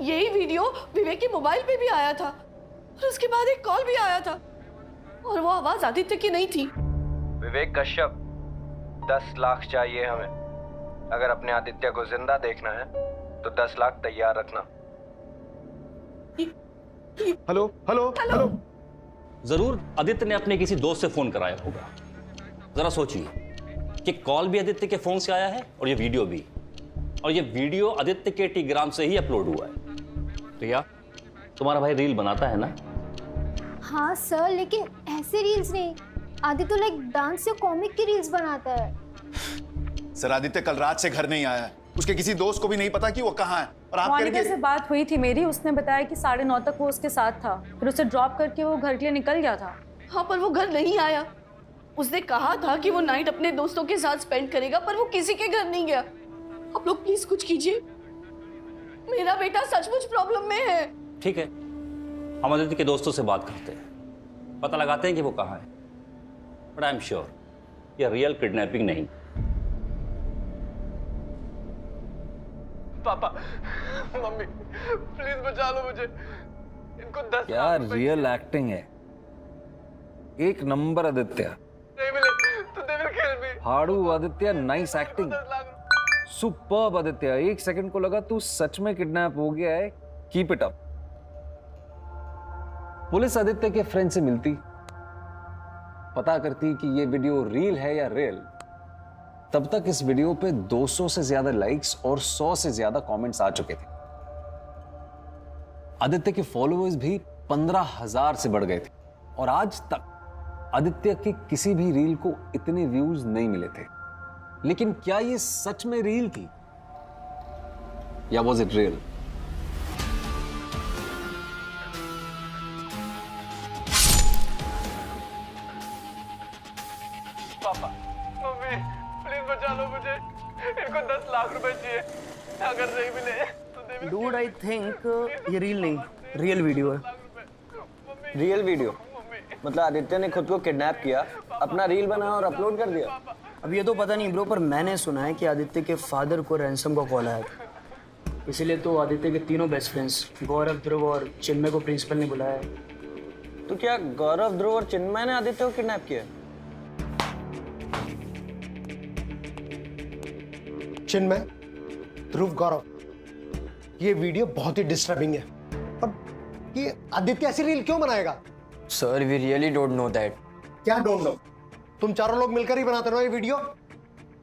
यही वीडियो विवेक के मोबाइल पे भी आया था, और उसके बाद एक कॉल भी आया था, और वो आवाज आदित्य की नहीं थी। विवेक कश्यप, 10 लाख चाहिए हमें। अगर अपने आदित्य को जिंदा देखना है तो 10 लाख तैयार रखना। Hello hello hello. जरूर आदित्य ने अपने किसी दोस्त से फोन कराया होगा। जरा सोचिए कि कॉल भी आदित्य के फोन से आया है और ये वीडियो भी, और ये वीडियो आदित्य के टेलीग्राम से ही अपलोड हुआ है। तो या तुम्हारा भाई रील बनाता है ना? हाँ सर, लेकिन ऐसे रील्स नहीं। आदित्य लाइक डांस या कॉमिक की रील्स बनाता है। सर, आदित्य कल रात से घर नहीं आया है, उसके किसी दोस्त को भी नहीं पता कि वो कहाँ है। और आप मोनिका से बात हुई थी मेरी, उसने बताया कि 9:30 तक वो उसके साथ था, फिर उसे ड्रॉप करके वो घर के लिए निकल गया था। हाँ, पर वो घर नहीं आया। उसने कहा था कि वो नाइट अपने दोस्तों के साथ स्पेंड करेगा, पर वो किसी के घर नहीं गया। आप लोग प्लीज कुछ कीजिए, मेरा बेटा सचमुच प्रॉब्लम में है। ठीक है, हम आदित्य के दोस्तों से बात करते हैं, पता लगाते हैं कि वो कहाँ है। बट आई एम श्योर ये रियल किडनैपिंग नहीं। पापा, मम्मी, प्लीज बचा लो मुझे, इनको 10 क्या रियल एक्टिंग है, एक नंबर आदित्य। नहीं मिले तो दे विल किल मी। हाड़ू Aditya, nice acting, superb Aditya. 1 second को लगा तू सच में किडनैप हो गया है। Keep it up. Police Aditya के फ्रेंड से मिलती, पता करती कि ये वीडियो रील है या रियल। तब तक इस वीडियो पे 200 से ज्यादा लाइक्स और 100 से ज्यादा कमेंट्स आ चुके थे। आदित्य के फॉलोअर्स भी 15,000 से बढ़ गए थे, और आज तक आदित्य के किसी भी रील को इतने व्यूज नहीं मिले थे। लेकिन क्या ये सच में रील थी या वॉज इट रियल? पापा, मम्मी, प्लीज बचा लो मुझे, इनको 10 लाख रुपए चाहिए। अगर नहीं मिले तो they will. Dude, I think ये रील नहीं, रियल वीडियो है। रियल वीडियो मतलब आदित्य ने खुद को किडनैप किया, अपना रील बनाया और अपलोड कर दिया। अब ये तो पता नहीं ब्रो, पर मैंने सुना है कि आदित्य के फादर को रैंसम का कॉल आया था, इसीलिए तो आदित्य के तीनों बेस्ट फ्रेंड्स गौरव, ध्रुव और चिन्मय को प्रिंसिपल ने बुलाया है। तो क्या गौरव, ध्रुव और चिन्मय ने आदित्य को किडनैप किया? चिन्मय, ध्रुव, गौरव, ये वीडियो बहुत ही डिस्टर्बिंग है। और ये आदित्य ऐसी रील क्यों बनाएगा? Sir we really don't know that. क्या डोंट नो? तुम चारों लोग मिलकर ही बनाते हो ये वीडियो?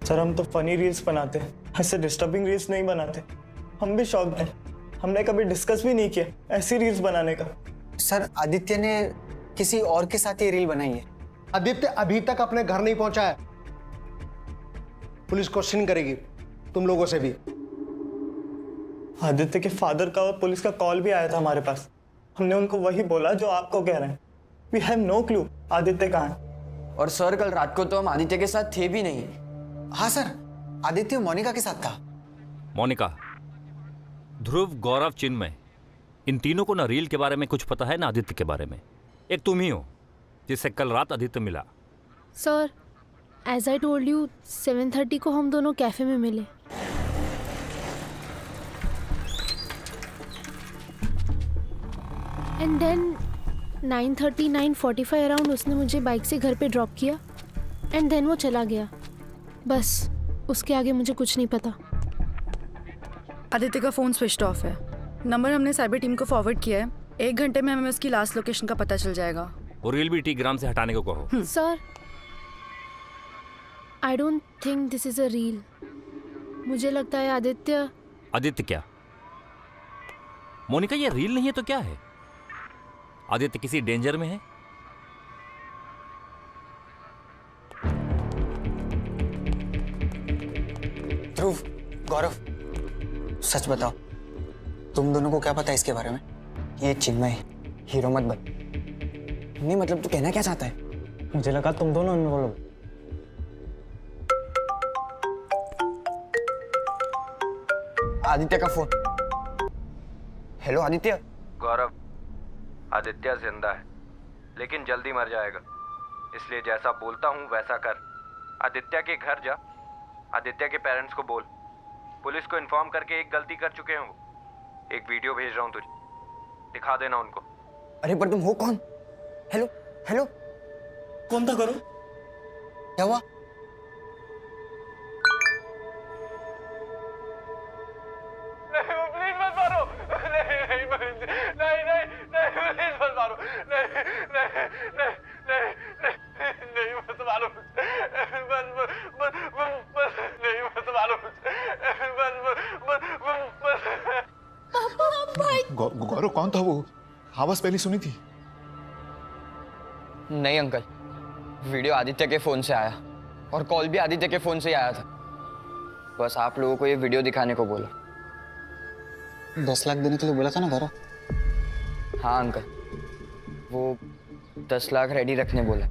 सर हम तो फनी रील्स बनाते हैं, ऐसे डिस्टर्बिंग रील्स नहीं बनाते। हम भी शौक हैं, हमने कभी डिस्कस भी नहीं किया ऐसी रील्स बनाने का। सर आदित्य ने किसी और के साथ ये रील बनाई है। आदित्य अभी तक अपने घर नहीं पहुंचा है। पुलिस क्वेश्चन करेगी तुम लोगों से भी। आदित्य के फादर का और पुलिस का कॉल भी आया था हमारे पास। हमने उनको वही बोला जो आपको कह रहे हैं। We have no clue Aditya कहाँ है। और सर कल रात को तो हम आदित्य के साथ थे भी नहीं। हाँ सर, आदित्य मोनिका के साथ था। मोनिका, ध्रुव, गौरव, चिन्मय, इन तीनों को ना रील के बारे में कुछ पता है ना आदित्य के बारे में। एक तुम ही हो जिससे कल रात आदित्य मिला। Sir as I told you 7:30 को हम दोनों कैफे में मिले। एंड देन 9:30 9:45 अराउंड उसने मुझे बाइक से घर पे ड्रॉप किया एंड देन वो चला गया। बस उसके आगे मुझे कुछ नहीं पता। आदित्य का फ़ोन स्विच ऑफ है। नंबर हमने साइबर टीम को फॉरवर्ड किया है। 1 घंटे में हमें उसकी लास्ट लोकेशन का पता चल जाएगा। वो रील भी टीग्राम से हटाने को कहो। Sir I don't think this is a reel. मुझे लगता है आदित्य। आदित्य क्या? मोनिका, ये रील नहीं है तो क्या है? आदित्य किसी डेंजर में है? ध्रुव, गौरव, सच बताओ, तुम दोनों को क्या पता है इसके बारे में? ये चिन्मय हीरो मत बन। नहीं मतलब तू कहना क्या चाहता है? मुझे लगा तुम दोनों बोलो। आदित्य का फोन। हेलो आदित्य। गौरव, आदित्य जिंदा है लेकिन जल्दी मर जाएगा, इसलिए जैसा बोलता हूँ वैसा कर। आदित्य के घर जा, आदित्य के पेरेंट्स को बोल। पुलिस को इन्फॉर्म करके एक गलती कर चुके हैं वो। एक वीडियो भेज रहा हूँ तुझे, दिखा देना उनको। अरे पर तुम हो कौन? हेलो हेलो, कौन था करो? क्या हुआ? प्लीज मत मारो। नहीं नहीं नहीं नहीं नहीं प्लीज मत मारो। नहीं नहीं नहीं नहीं नहीं मत मारो। बस बस बस नहीं मत मारो। बस बस पापा भाई। गौरव कौन था वो? आवाज पहले सुनी थी। नहीं अंकल, वीडियो आदित्य के फ़ोन से आया और कॉल भी आदित्य के फ़ोन से ही आया था। बस आप लोगों को ये वीडियो दिखाने को बोला। 10 लाख देने के लिए बोला था ना गौरव? हाँ अंकल, वो 10 लाख रेडी रखने बोला।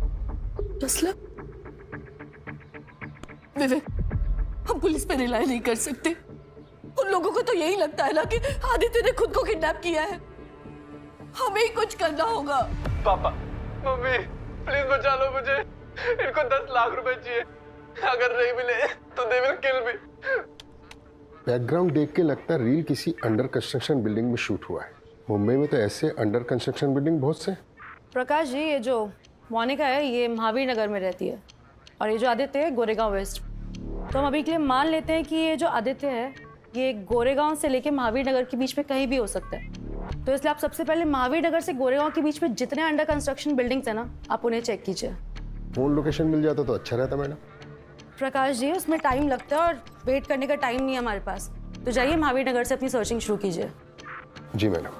10 लाख? विवेक, हम पुलिस पे रिलाई नहीं कर सकते। उन लोगों को तो यही लगता है ना कि आदित्य ने खुद को किडनैप किया है। हमें ही कुछ करना होगा। पापा, मम्मी, प्लीज बचा लो मुझे। इनको 10 लाख रुपए चाहिए। अगर नहीं मिले तो they will kill me. Background देख के लगता है रील किसी अंडर कंस्ट्रक्शन बिल्डिंग में शूट हुआ है। मुंबई में तो ऐसे अंडर कंस्ट्रक्शन बिल्डिंग बहुत से। प्रकाश जी, ये जो मोनिका है ये महावीर नगर में रहती है और ये जो आदित्य है गोरेगांव वेस्ट। तो हम अभी के लिए मान लेते हैं कि ये जो आदित्य है ये गोरेगांव से लेके महावीर नगर के बीच में कहीं भी हो सकता है। तो इसलिए आप सबसे पहले महावीर नगर से गोरेगांव के बीच में जितने अंडर कंस्ट्रक्शन बिल्डिंग्स हैं ना, आप उन्हें चेक कीजिए। फोन लोकेशन मिल जाता तो अच्छा रहता मैडम। प्रकाश जी, उसमें टाइम लगता है और वेट करने का टाइम नहीं है हमारे पास। तो जाइए महावीर नगर से अपनी सर्चिंग शुरू कीजिए। जी मैडम।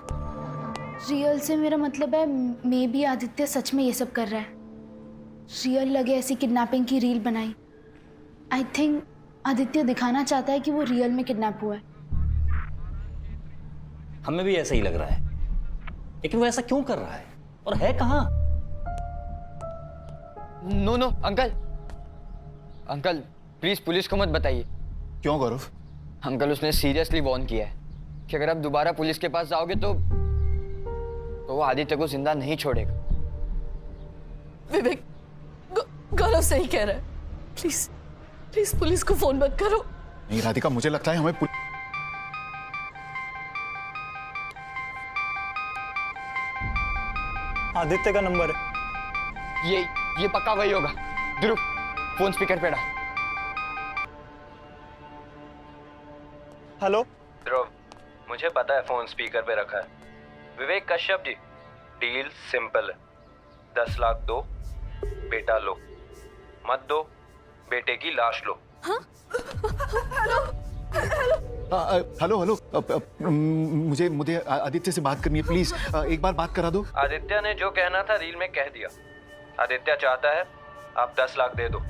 रियल से मेरा मतलब है मे बी आदित्य सच में ये सब कर रहा है। रियल लगे ऐसी किडनैपिंग की रील बनाई। आई थिंक आदित्य दिखाना चाहता है कि वो रियल में किडनैप हुआ है। हमें भी ऐसा ही लग रहा है, लेकिन वो ऐसा क्यों कर रहा है और है कहाँ? No no uncle, uncle please police को मत बताइए। क्यों गौरव? अंकल उसने सीरियसली वॉर्न किया है कि अगर आप दोबारा पुलिस के पास जाओगे तो वो आदित्य को जिंदा नहीं छोड़ेगा। विवेक, गौरव सही कह रहा है। प्लीज प्लीज पुलिस को फोन मत करो। नहीं राधिका, मुझे लगता है हमें आदित्य का नंबर है। ये पक्का वही होगा। ध्रुव, फोन स्पीकर पे डाल। हेलो ध्रुव, मुझे पता है फोन स्पीकर पे रखा है। विवेक कश्यप जी, डील सिंपल है। 10 लाख दो, बेटा लो, मत दो, बेटे की लाश लो। हेलो हेलो मुझे मुझे आदित्य से बात करनी है, प्लीज एक बार बात करा दो। आदित्य ने जो कहना था रील में कह दिया। आदित्य चाहता है आप 10 लाख दे दो।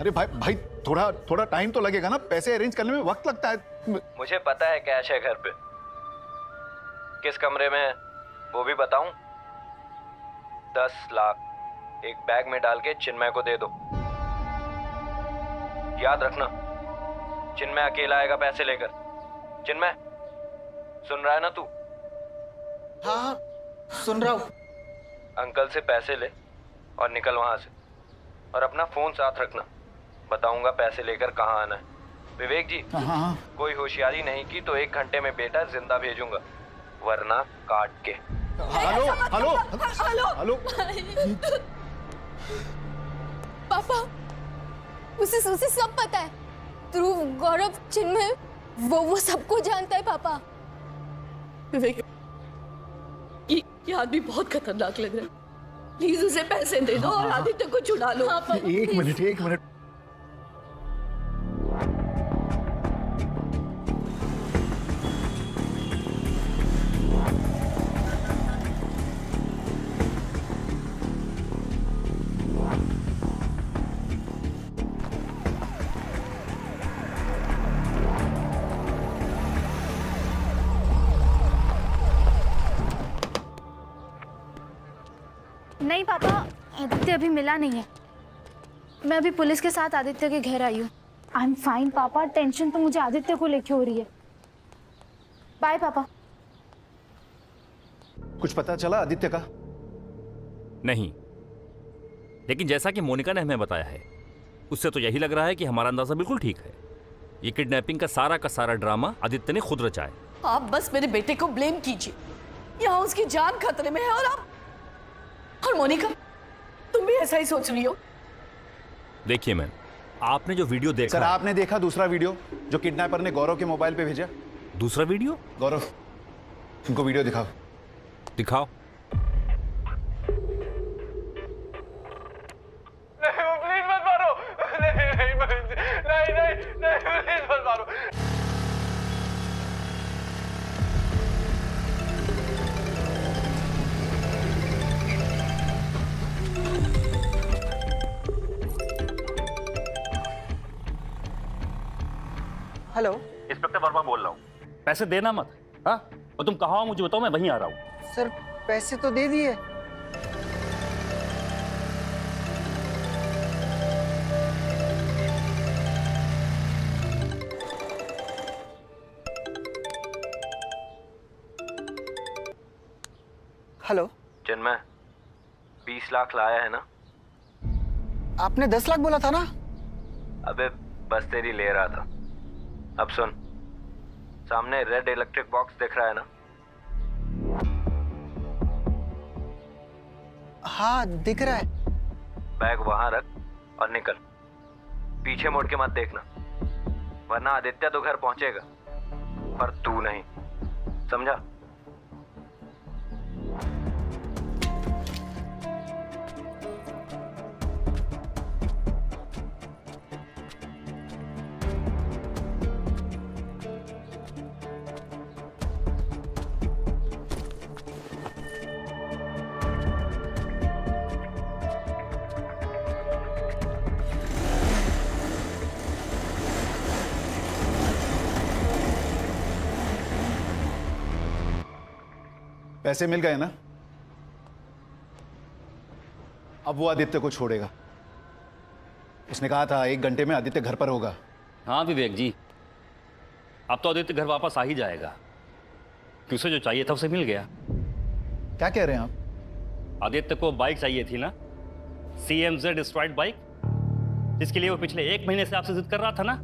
अरे भाई थोड़ा टाइम तो लगेगा ना, पैसे अरेंज करने में वक्त लगता है। मुझे पता है कैश है घर पे, किस कमरे में है वो भी बताऊं। 10 लाख एक बैग में डाल के चिन्मय को दे दो। याद रखना, चिन्मय अकेला आएगा पैसे लेकर। चिन्मय, सुन रहा है ना तू? हाँ सुन रहा हूँ। अंकल से पैसे ले और निकल वहां से, और अपना फोन साथ रखना। बताऊंगा पैसे लेकर कहाँ आना है। विवेक जी, कोई होशियारी नहीं की तो 1 घंटे में बेटा जिंदा भेजूंगा, वरना काट के। हेलो हेलो हेलो पापा, उसे सब पता है। ध्रुव, गौरव, चिन्मय, वो सबको जानता है पापा। विवेक, ये आदमी बहुत खतरनाक लग रहा है। प्लीज उसे पैसे दे दो और आदित्य को छुड़ा लो। एक मिनट। नहीं पापा, आदित्य अभी मिला नहीं है। मैं अभी पुलिस के साथ आदित्य के घर आई हूँ। आई एम फाइन पापा, टेंशन तो मुझे आदित्य को लेके हो रही है। बाय पापा। कुछ पता चला आदित्य का? नहीं, लेकिन जैसा कि मोनिका ने हमें बताया है, उससे तो यही लग रहा है कि हमारा अंदाजा बिल्कुल ठीक है। ये किडनैपिंग का सारा ड्रामा आदित्य ने खुद रचा है। आप बस मेरे बेटे को ब्लेम कीजिए। यहाँ उसकी जान खतरे में है और मोनिका, तुम भी ऐसा ही सोच रही हो? देखिए मैम, आपने जो वीडियो देखा। सर, आपने देखा दूसरा वीडियो जो किडनैपर ने गौरव के मोबाइल पे भेजा? दूसरा वीडियो? गौरव, तुमको वीडियो दिखाओ। दिखाओ। नहीं प्लीज मत मारो। नहीं प्लीज मत मारो। हेलो, इंस्पेक्टर वर्मा बोल रहा हूँ। पैसे देना मत। हाँ, और तुम कहाँ हो मुझे बताओ, मैं वहीं आ रहा हूँ। सर पैसे तो दे दिए। हेलो चिन्मय, 20 लाख लाया है ना? आपने 10 लाख बोला था ना? अबे बस तेरी ले रहा था। अब सुन, सामने रेड इलेक्ट्रिक बॉक्स दिख रहा है ना? हाँ दिख रहा है। बैग वहां रख और निकल। पीछे मुड़ के मत देखना, वरना आदित्य तो घर पहुंचेगा पर तू नहीं, समझा? पैसे मिल गए ना? अब वो आदित्य को छोड़ेगा। उसने कहा था 1 घंटे में आदित्य घर पर होगा। हाँ विवेक जी, अब तो आदित्य घर वापस आ ही जाएगा, कि उसे जो चाहिए था उसे मिल गया। क्या कह रहे हैं आप? आदित्य को बाइक चाहिए थी ना, CMZ स्ट्राइड बाइक, जिसके लिए वो पिछले 1 महीने से आपसे जिद कर रहा था ना।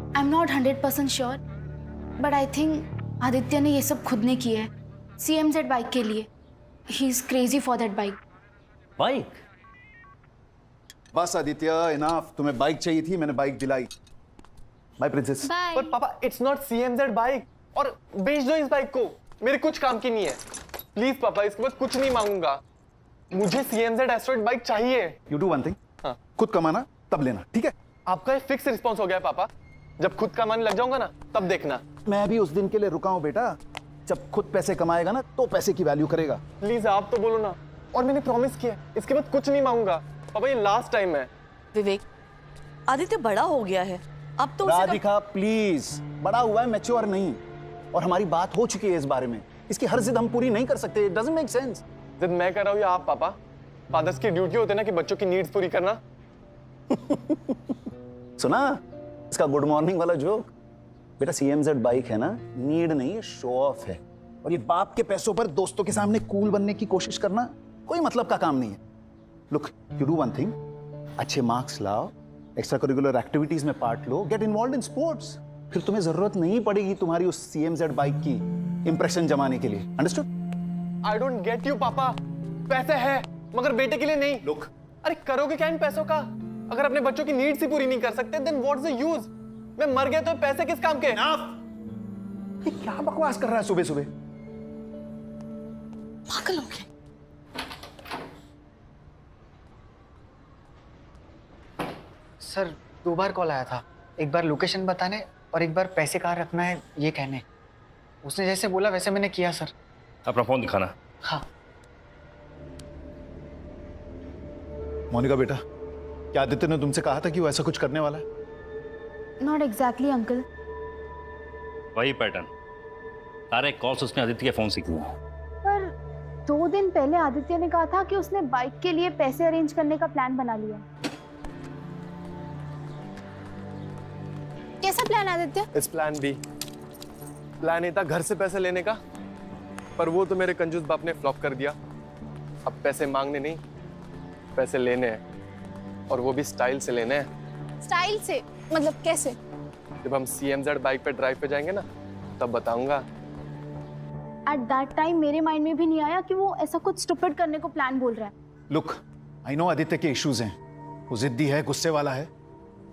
I am not 100% sure, but I think Aditya ने ये सब खुद ने किया है, CMZ बाइक के लिए। He is crazy for that bike. Bike? बस आदित्य, इनफ। तुम्हें बाइक चाहिए थी, मैंने बाइक दिलाई। Bye princess. पर पापा इट्स नॉट CMZ बाइक, और बेच दो इस बाइक को, मेरे कुछ काम की नहीं है। प्लीज पापा, इसके बाद कुछ नहीं मांगूंगा, मुझे CMZ एस्ट्रॉइड बाइक चाहिए। यू डू वन थिंग, खुद कमाना तब लेना, ठीक है? आपका एक फिक्स रिस्पॉन्स हो गया पापा, जब खुद कमाने लग जाऊंगा ना तब देखना। मैं भी उस दिन के लिए रुका हूं बेटा, जब खुद पैसे कमाएगा ना तो पैसे की वैल्यू करेगा। प्लीज आप तो बोलो ना, और मैंने प्रॉमिस किया इसके बाद कुछ नहीं मांगूंगा पापा, ये लास्ट टाइम है। विवेक, आदित्य बड़ा हो गया है, अब तो उसे राधिका प्लीज, बड़ा हुआ है, मैच्योर नहीं, और हमारी बात हो चुकी है इस बारे में। इसकी हर जिद हम पूरी नहीं कर सकते, इट डजंट मेक सेंस। जिद मैं कर रहा हूँ या आप पापा? फादर्स की ड्यूटी होती है ना कि बच्चों की नीड्स पूरी करना। सुना इसका गुड मॉर्निंग वाला जोक? बेटा CMZ बाइक है ना, नीड नहीं, शो ऑफ है। और ये बाप के पैसों पर दोस्तों के सामने कूल बनने की कोशिश करना कोई मतलब का काम नहीं है। Look, you do one thing, अच्छे मार्क्स लाओ, एक्स्ट्रा करिकुलर एक्टिविटीज में part low, get involve in sports, फिर तुम्हें जरूरत नहीं पड़ेगी तुम्हारी उस CMZ बाइक की इंप्रेशन जमाने के लिए। Understood? I don't get you पापा, पैसे है मगर बेटे के लिए नहीं। लुक, अरे करोगे क्या इन पैसों का? अगर अपने बच्चों की नीड्स ही पूरी नहीं कर सकते, देन व्हाट्स द यूज? मैं मर गया तो पैसे किस काम के? ये क्या बकवास कर रहा है सुबह सुबह? पागल हो गए। सर 2 बार कॉल आया था, एक बार लोकेशन बताने और एक बार पैसे कहाँ रखना है ये कहने। उसने जैसे बोला वैसे मैंने किया सर। अपना फोन दिखाना। हाँ। मोनिका बेटा, क्या आदित्य ने तुमसे कहा था कि वो ऐसा कुछ करने वाला है? Not exactly uncle. वही पैटर्न, सारे कॉल्स उसने आदित्य के फोन से किए। पर 2 दिन पहले आदित्य ने कहा था कि उसने बाइक के लिए पैसे अरेंज करने का प्लान बना लिया। कैसा प्लान आदित्य? इस प्लान बी। प्लान ए था घर से पैसे लेने का, पर वो तो मेरे कंजूस बाप ने फ्लॉप कर दिया। अब पैसे मांगने नहीं, पैसे लेने हैं, और वो भी स्टाइल से लेने हैं। स्टाइल से मतलब कैसे? जब हम CMZ बाइक पे ड्राइव पे जाएंगे ना तब बताऊंगा। एट दैट टाइम मेरे माइंड में भी नहीं आया कि वो ऐसा कुछ स्टूपिड करने को प्लान बोल रहा है। लुक, आई नो आदित्य के इश्यूज हैं, वो जिद्दी है, गुस्से वाला है,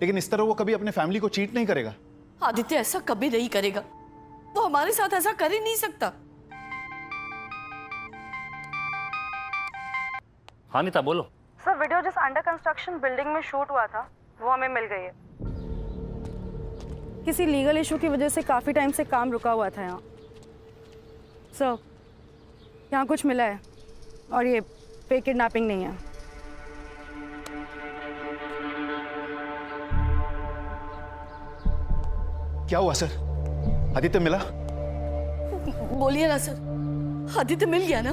लेकिन इस तरह वो कभी अपने फैमिली को चीट नहीं करेगा। आदित्य ऐसा कभी नहीं करेगा, वो हमारे साथ ऐसा कर ही नहीं सकता। हाँ नीता बोलो। सर वीडियो जिस अंडर कंस्ट्रक्शन बिल्डिंग में शूट हुआ था वो हमें मिल गई है। किसी लीगल इशू की वजह से काफ़ी टाइम से काम रुका हुआ था यहाँ। सर यहाँ कुछ मिला है, और ये फेक किडनैपिंग नहीं है। क्या हुआ सर? आदित्य मिला? बोलिए ना सर, आदित्य मिल गया ना?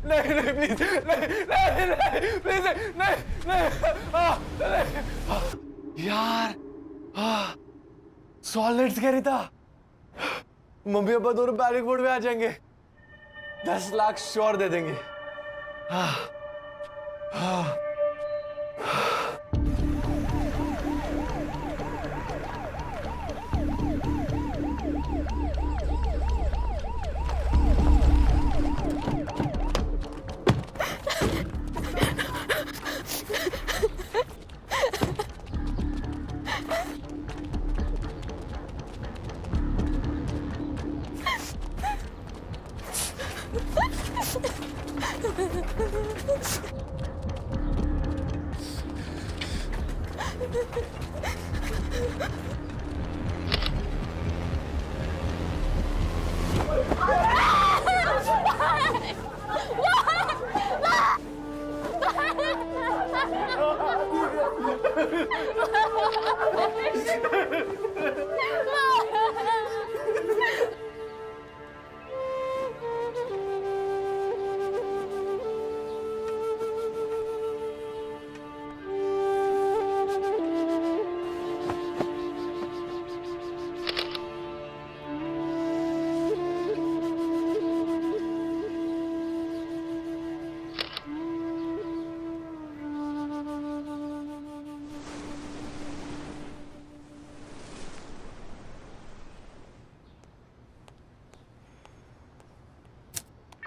नहीं नहीं प्लीज, नहीं नहीं प्लीज, नहीं। यार सॉलिड्स कह रही था, मम्मी पापा दोनों पैनिक मोड में आ जाएंगे, 10 लाख श्योर दे देंगे।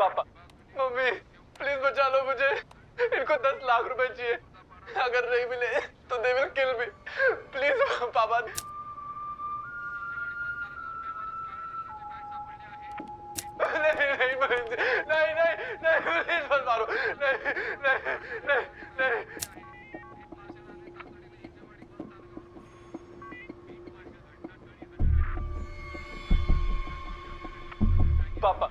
पापा, मम्मी, प्लीज बचा लो मुझे। इनको 10 लाख रुपए चाहिए। अगर नहीं मिले तो they will kill me. Please पापा। नहीं नहीं नहीं नहीं प्लीज मत मारो। नहीं नहीं नहीं नहीं। पापा,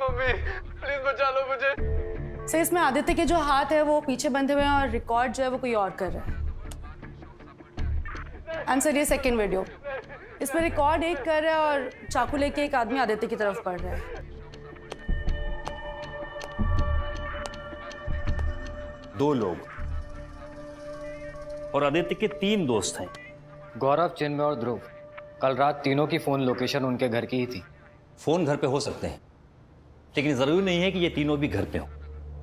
मम्मी, प्लीज बचा लो मुझे। सर इसमें आदित्य के जो हाथ है वो पीछे बंधे हुए हैं और रिकॉर्ड जो है वो कोई और कर रहा है। एंड सर ये सेकेंड वीडियो, इसमें रिकॉर्ड एक कर रहा है और चाकू लेके एक आदमी आदित्य की तरफ बढ़ रहा है। 2 लोग और आदित्य के 3 दोस्त हैं, गौरव, चिन्मय और ध्रुव। कल रात तीनों की फोन लोकेशन उनके घर की ही थी। फोन घर पे हो सकते हैं, लेकिन जरूरी नहीं है कि ये तीनों भी घर पे हो।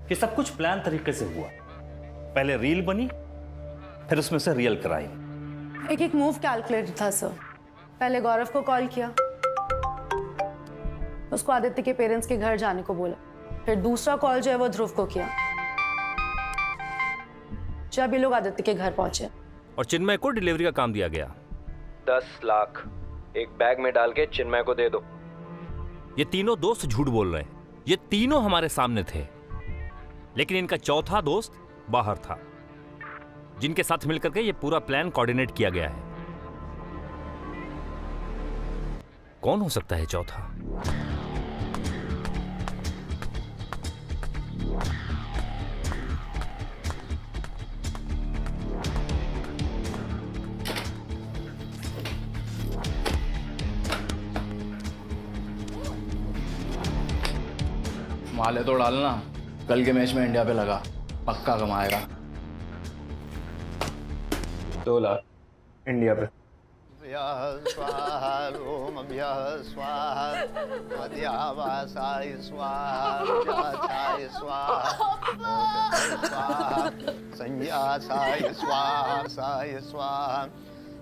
ये सब कुछ प्लान तरीके से हुआ। पहले रील बनी, फिर उसमें से रियल क्राइम। एक एक मूव कैलकुलेटेड था सर। पहले गौरव को कॉल किया, उसको आदित्य के पेरेंट्स के घर जाने को बोला। फिर दूसरा कॉल जो है वो ध्रुव को किया जब ये लोग आदित्य के घर पहुंचे। और चिन्मय को डिलीवरी का काम दिया गया। 10 लाख एक बैग में डाल के चिन्मय को दे दो। ये तीनों दोस्त झूठ बोल रहे हैं। ये तीनों हमारे सामने थे, लेकिन इनका चौथा दोस्त बाहर था, जिनके साथ मिलकर के ये पूरा प्लान कोऑर्डिनेट किया गया है। कौन हो सकता है चौथा? माले तो डालना, कल के मैच में इंडिया पे लगा, पक्का कमाएगा। 2 लाख इंडिया पे। स्वाहा ओम स्वाहा मध्यावासाय स्वाहा स्वाहा संन्यासाय स्वाहा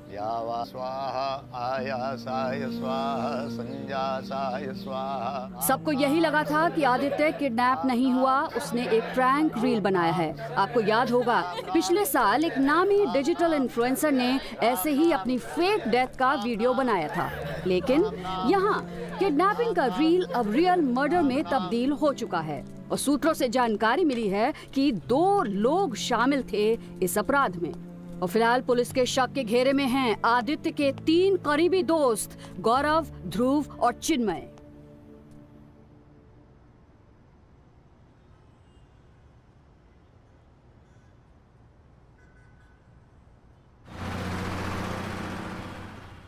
यावा स्वाहा आयासाय स्वाहा संन्यासाय स्वाहा। सबको यही लगा था कि आदित्य किडनैप नहीं हुआ, उसने एक प्रैंक रील बनाया है। आपको याद होगा पिछले साल एक नामी डिजिटल इन्फ्लुएंसर ने ऐसे ही अपनी फेक डेथ का वीडियो बनाया था, लेकिन यहाँ किडनैपिंग का रील अब रियल मर्डर में तब्दील हो चुका है। और सूत्रों से जानकारी मिली है कि 2 लोग शामिल थे इस अपराध में। और फिलहाल पुलिस के शक के घेरे में हैं आदित्य के 3 करीबी दोस्त गौरव, ध्रुव और चिन्मय।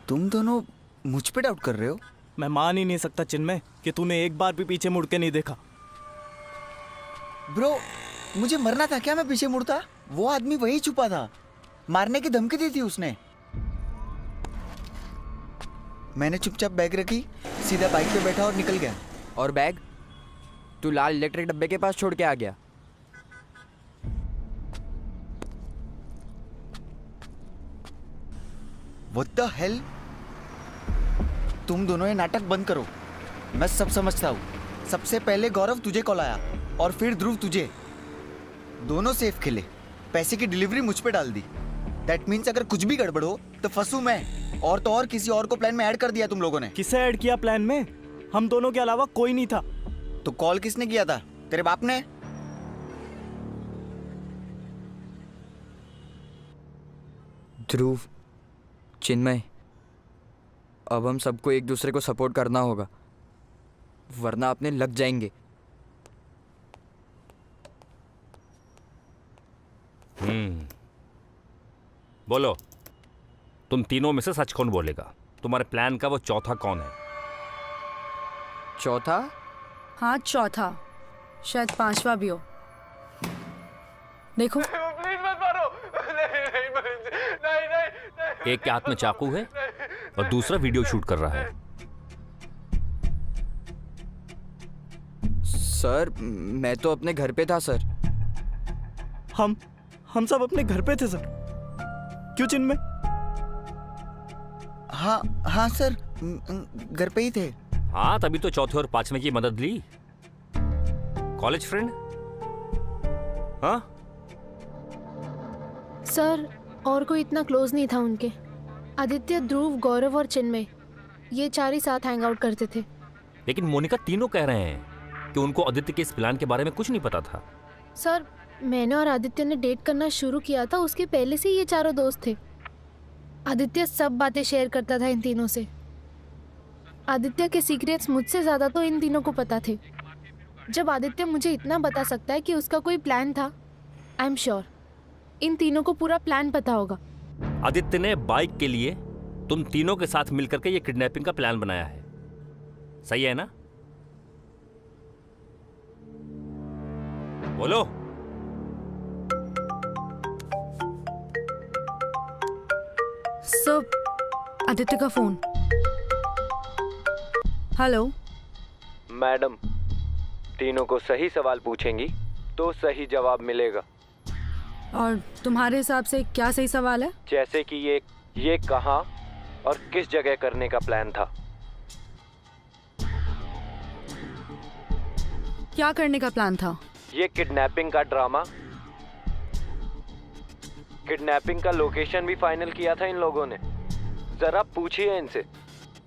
तुम दोनों मुझ पे डाउट कर रहे हो? मैं मान ही नहीं सकता चिन्मय कि तूने एक बार भी पीछे मुड़ के नहीं देखा। ब्रो, मुझे मरना था क्या? मैं पीछे मुड़ता? वो आदमी वही छुपा था, मारने की धमकी दी थी उसने। मैंने चुपचाप बैग रखी, सीधा बाइक पे बैठा और निकल गया। और बैग तू लाल इलेक्ट्रिक डब्बे के पास छोड़ के आ गया। What the hell? तुम दोनों ये नाटक बंद करो। मैं सब समझता हूँ। सबसे पहले गौरव तुझे कॉल आया और फिर ध्रुव तुझे। दोनों सेफ खेले, पैसे की डिलीवरी मुझ पे डाल दी। दैट मीन्स अगर कुछ भी गड़बड़ हो तो फंसू मैं। और तो और किसी और को प्लान में ऐड कर दिया तुम लोगों ने। किसे ऐड किया प्लान में? हम दोनों के अलावा कोई नहीं था। तो कॉल किसने किया था? तेरे बाप ने? ध्रुव, चिन्मय, अब हम सबको एक दूसरे को सपोर्ट करना होगा, वरना अपने लग जाएंगे। बोलो, तुम तीनों में से सच कौन बोलेगा? तुम्हारे प्लान का वो चौथा कौन है? चौथा? हाँ चौथा, शायद 5वां भी हो। देखो प्लीज मत मारो। नहीं। एक के हाथ में चाकू है और दूसरा वीडियो शूट कर रहा है। सर, मैं तो अपने घर पे था सर। हम सब अपने घर पे थे सर। क्यों चिन्मय? हाँ सर, घर पे ही थे। हाँ, तभी तो चौथे और 5वें की मदद ली। College friend? हाँ? सर और कोई इतना क्लोज नहीं था उनके। आदित्य, ध्रुव, गौरव और चिन्मय, ये 4 ही साथ हैंग आउट करते थे। लेकिन मोनिका तीनों कह रहे हैं कि उनको आदित्य के इस प्लान के बारे में कुछ नहीं पता था। सर मैंने और आदित्य ने डेट करना शुरू किया था, उसके पहले से ये चारों दोस्त थे। आदित्य सब बातें शेयर करता था इन तीनों से। आदित्य के सीक्रेट्स मुझसे ज़्यादा तो इन तीनों को पता थे। जब आदित्य मुझे इतना बता सकता है कि उसका कोई प्लान था, आई एम श्योर इन तीनों को पूरा प्लान पता होगा। आदित्य ने बाइक के लिए तुम तीनों के साथ मिलकर के ये किडनैपिंग का प्लान बनाया है, सही है ना? बोलो। सर, आदित्य का फोन। हेलो मैडम, तीनों को सही सवाल पूछेंगी तो सही जवाब मिलेगा। और तुम्हारे हिसाब से क्या सही सवाल है? जैसे कि ये कहाँ और किस जगह करने का प्लान था? क्या करने का प्लान था? ये किडनैपिंग का ड्रामा। किडनैपिंग का लोकेशन भी फाइनल किया था इन लोगों ने। जरा पूछिए इनसे,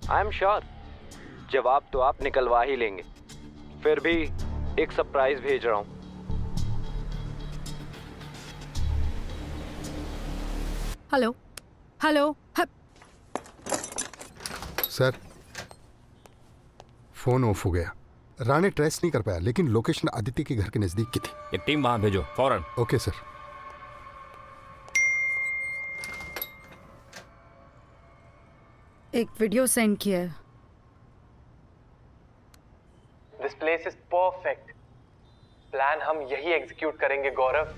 आई एम श्योर जवाब तो आप निकलवा ही लेंगे। फिर भी एक सरप्राइज भेज रहा हूँ। Hello hello. Sir phone of हो गया। राणे ट्रेस नहीं कर पाया, लेकिन लोकेशन आदित्य के घर के नजदीक की थी। एक टीम वहां भेजो फौरन। Okay sir. एक वीडियो सेंड किया है। This place is perfect. Plan हम यही एग्जीक्यूट करेंगे गौरव।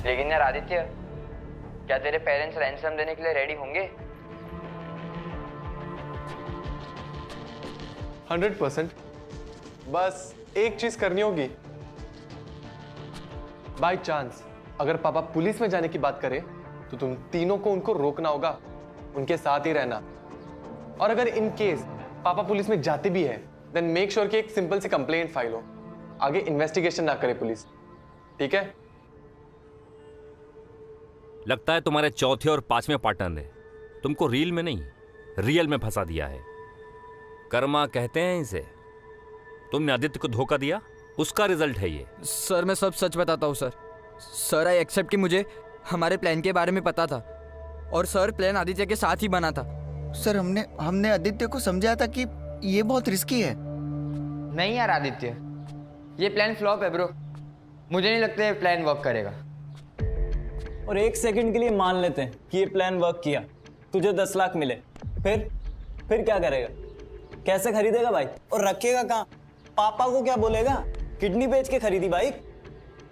लेकिन यार आदित्य, क्या तेरे पेरेंट्स रैंसम देने के लिए रेडी होंगे? 100%। बस एक चीज करनी होगी। बाय चांस अगर पापा पुलिस में जाने की बात करें तो तुम तीनों को उनको रोकना होगा, उनके साथ ही रहना। और अगर इन केस पापा पुलिस में जाते भी है, देन मेक श्योर कि एक सिंपल सी कंप्लेंट फाइल हो, आगे इन्वेस्टिगेशन ना करे पुलिस। ठीक है? लगता है तुम्हारे चौथे और पांचवें पार्टनर ने तुमको रील में नहीं रियल में फंसा दिया है। कर्मा कहते हैं इसे। तुमने आदित्य को धोखा दिया, उसका रिजल्ट है ये। सर मैं सब सच बताता हूँ सर। सर आई एक्सेप्ट कि मुझे हमारे प्लान के बारे में पता था, और सर प्लान आदित्य के साथ ही बना था। सर हमने आदित्य को समझाया था कि ये बहुत रिस्की है। नहीं यार आदित्य, ये प्लान फ्लॉप है ब्रो। मुझे नहीं लगता ये प्लान वर्क करेगा। और एक सेकंड के लिए मान लेते हैं कि ये प्लान वर्क किया, तुझे 10 लाख मिले, फिर क्या करेगा? कैसे खरीदेगा बाइक? और रखेगा कहाँ? पापा को क्या बोलेगा? किडनी बेच के खरीदी बाइक।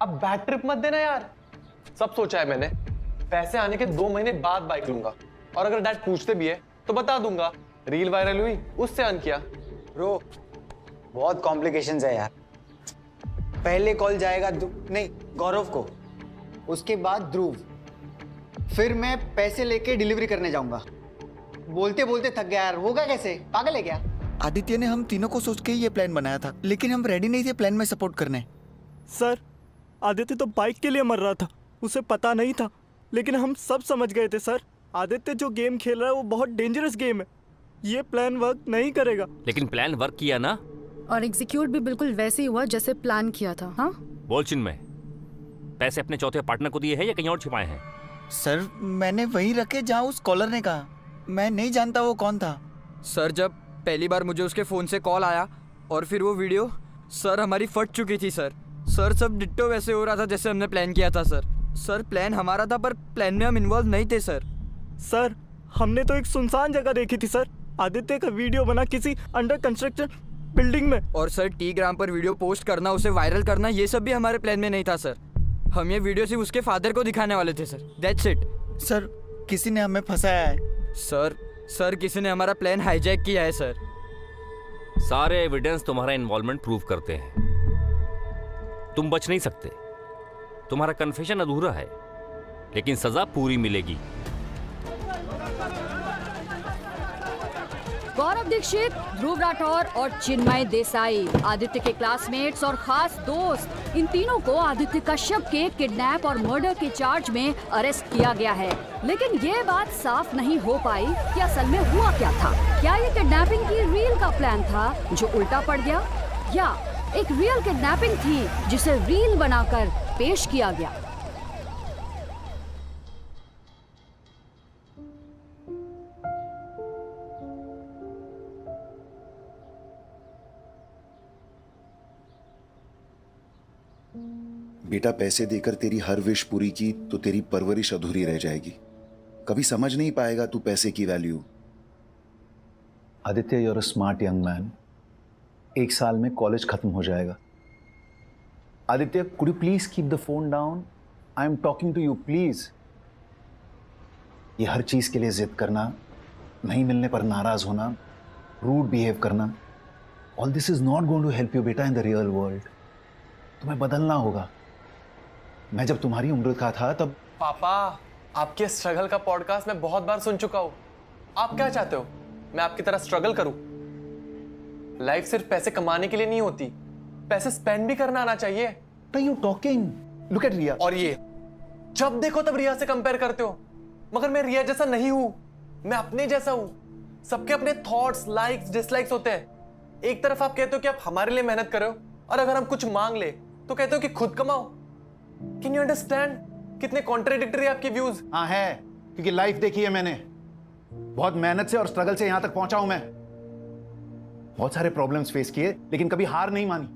अब बैड ट्रिप मत देना यार। सब सोचा है मैंने। पैसे आने के 2 महीने बाद बाइक लूंगा, और अगर डैड पूछते भी है तो बता दूंगा रील वायरल हुई, उससे अर्न किया। ब्रो बहुत कॉम्प्लिकेशंस है यार। पहले कॉल जाएगा नहीं गौरव को, उसके बाद ध्रुव, फिर मैं पैसे लेके डिलीवरी करने जाऊंगा। बोलते बोलते थक गया यार। होगा कैसे? पागल है क्या? आदित्य ने हम तीनों को सोच के ही ये प्लान बनाया था, लेकिन हम रेडी नहीं थे प्लान में सपोर्ट करने। सर आदित्य तो बाइक के लिए मर रहा था, उसे पता नहीं था, लेकिन हम सब समझ गए थे सर। आदित्य जो गेम खेल रहा है वो बहुत डेंजरस गेम है, ये प्लान वर्क नहीं करेगा। लेकिन प्लान वर्क किया ना, और एग्जीक्यूट भी बिल्कुल वैसे ही हुआ जैसे प्लान किया था। हाँ बोल चिन्मय, पैसे अपने चौथे पार्टनर को दिए हैं या कहीं और छिपाए हैं? सर मैंने वहीं रखे जहाँ उस कॉलर ने कहा। मैं नहीं जानता वो कौन था। सर जब पहली बार मुझे उसके फ़ोन से कॉल आया और फिर वो वीडियो, सर हमारी फट चुकी थी सर। सब डिट्टो वैसे हो रहा था जैसे हमने प्लान किया था सर। प्लान हमारा था पर प्लान में हम इन्वॉल्व नहीं थे सर। हमने तो एक सुनसान जगह देखी थी सर, आदित्य का वीडियो बना किसी अंडर कंस्ट्रक्शन बिल्डिंग में। और सर टीग्राम पर वीडियो पोस्ट करना, उसे वायरल करना, ये सब भी हमारे प्लान में नहीं था सर। हम ये वीडियो सिर्फ उसके फादर को दिखाने वाले थे सर। That's it. सर किसी ने हमें फंसाया है। सर किसी ने हमारा प्लान हाईजैक किया है सर। सारे एविडेंस तुम्हारा इन्वॉल्वमेंट प्रूव करते हैं। तुम बच नहीं सकते, तुम्हारा कन्फेशन अधूरा है। लेकिन सजा पूरी मिलेगी। गौरव दीक्षित, ध्रुव राठौर और चिन्मय देसाई, आदित्य के क्लासमेट्स और खास दोस्त, इन तीनों को आदित्य कश्यप के किडनैप और मर्डर के चार्ज में अरेस्ट किया गया है। लेकिन ये बात साफ नहीं हो पाई कि असल में हुआ क्या था। क्या ये किडनैपिंग की रील का प्लान था जो उल्टा पड़ गया, या एक रियल किडनैपिंग थी जिसे रील बनाकर पेश किया गया। बेटा, पैसे देकर तेरी हर विश पूरी की तो तेरी परवरिश अधूरी रह जाएगी। कभी समझ नहीं पाएगा तू पैसे की value. Aditya, you're a smart young man. 1 साल में कॉलेज खत्म हो जाएगा। Aditya, could you please keep the phone down? I am talking to you, please. ये हर चीज के लिए जिद करना, नहीं मिलने पर नाराज होना, रूड बिहेव करना, all this is not going to help you बेटा इन द रियल वर्ल्ड। तुम्हें बदलना होगा। मैं जब तुम्हारी उम्र का था तब। पापा, आपके स्ट्रगल का पॉडकास्ट मैं बहुत बार सुन चुका हूं। आप क्या चाहते हो, मैं आपकी तरह स्ट्रगल करूं? लाइफ सिर्फ पैसे कमाने के लिए नहीं होती, पैसे स्पेंड भी करना आना चाहिए। यू टॉकिंग, लुक एट रिया। और ये जब देखो तब रिया से कंपेयर करते हो, मगर मैं रिया जैसा नहीं हूं, मैं अपने जैसा हूं। सबके अपने थॉट्स, लाइक्स, डिसलाइक्स होते हैं। एक तरफ आप कहते हो कि आप हमारे लिए मेहनत करो, और अगर हम कुछ मांग ले तो कहते हो कि खुद कमाओ। कैन यू अंडरस्टैंड कितने कॉन्ट्राडिक्टरी आपके व्यूज? हाँ है, क्योंकि लाइफ देखी है मैंने। बहुत मेहनत से और स्ट्रगल से यहां तक पहुंचा हूं मैं। बहुत सारे प्रॉब्लम्स फेस किए, लेकिन कभी हार नहीं मानी।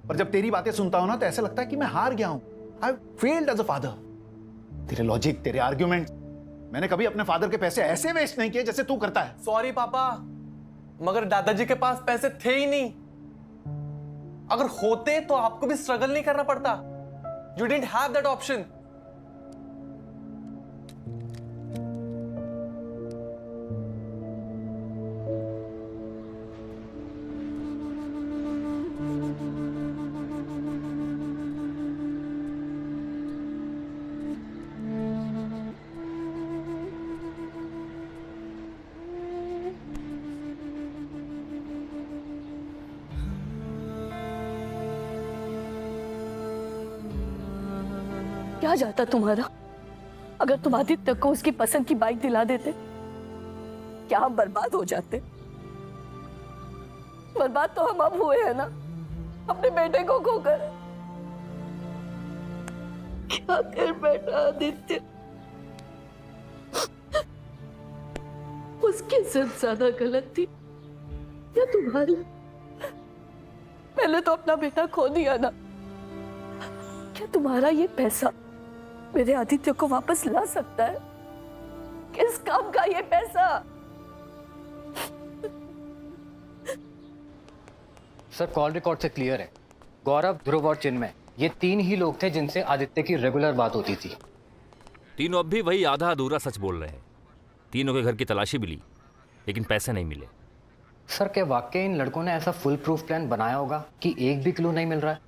पर जब तेरी बातें सुनता हूं ना तो ऐसा लगता है कि मैं हार गया हूं। I failed as a father. तेरे लॉजिक, तेरे आर्ग्यूमेंट, मैंने कभी अपने फादर के पैसे ऐसे वेस्ट नहीं किए जैसे तू करता है। सॉरी पापा, मगर दादाजी के पास पैसे थे ही नहीं। अगर होते तो आपको भी स्ट्रगल नहीं करना पड़ता। You didn't have that option. क्या जाता तुम्हारा अगर तुम आदित्य को उसकी पसंद की बाइक दिला देते? क्या हम बर्बाद हो जाते? बर्बाद तो हम अब हुए हैं ना, अपने बेटे को खोकर। क्या कर बैठा आदित्य? उसकी जिद ज्यादा गलत थी या तुम्हारी? मैंने तो अपना बेटा खो दिया ना। क्या तुम्हारा ये पैसा मेरे आदित्य को वापस ला सकता है? किस काम का ये पैसा? सर, कॉल रिकॉर्ड से क्लियर है, गौरव, ध्रुव और चिन्मय, ये 3 ही लोग थे जिनसे आदित्य की रेगुलर बात होती थी। तीनों अब भी वही आधा अधूरा सच बोल रहे हैं। तीनों के घर की तलाशी मिली, लेकिन पैसे नहीं मिले। सर, क्या वाकई इन लड़कों ने ऐसा फुल प्रूफ प्लान बनाया होगा कि एक भी क्लू नहीं मिल रहा है?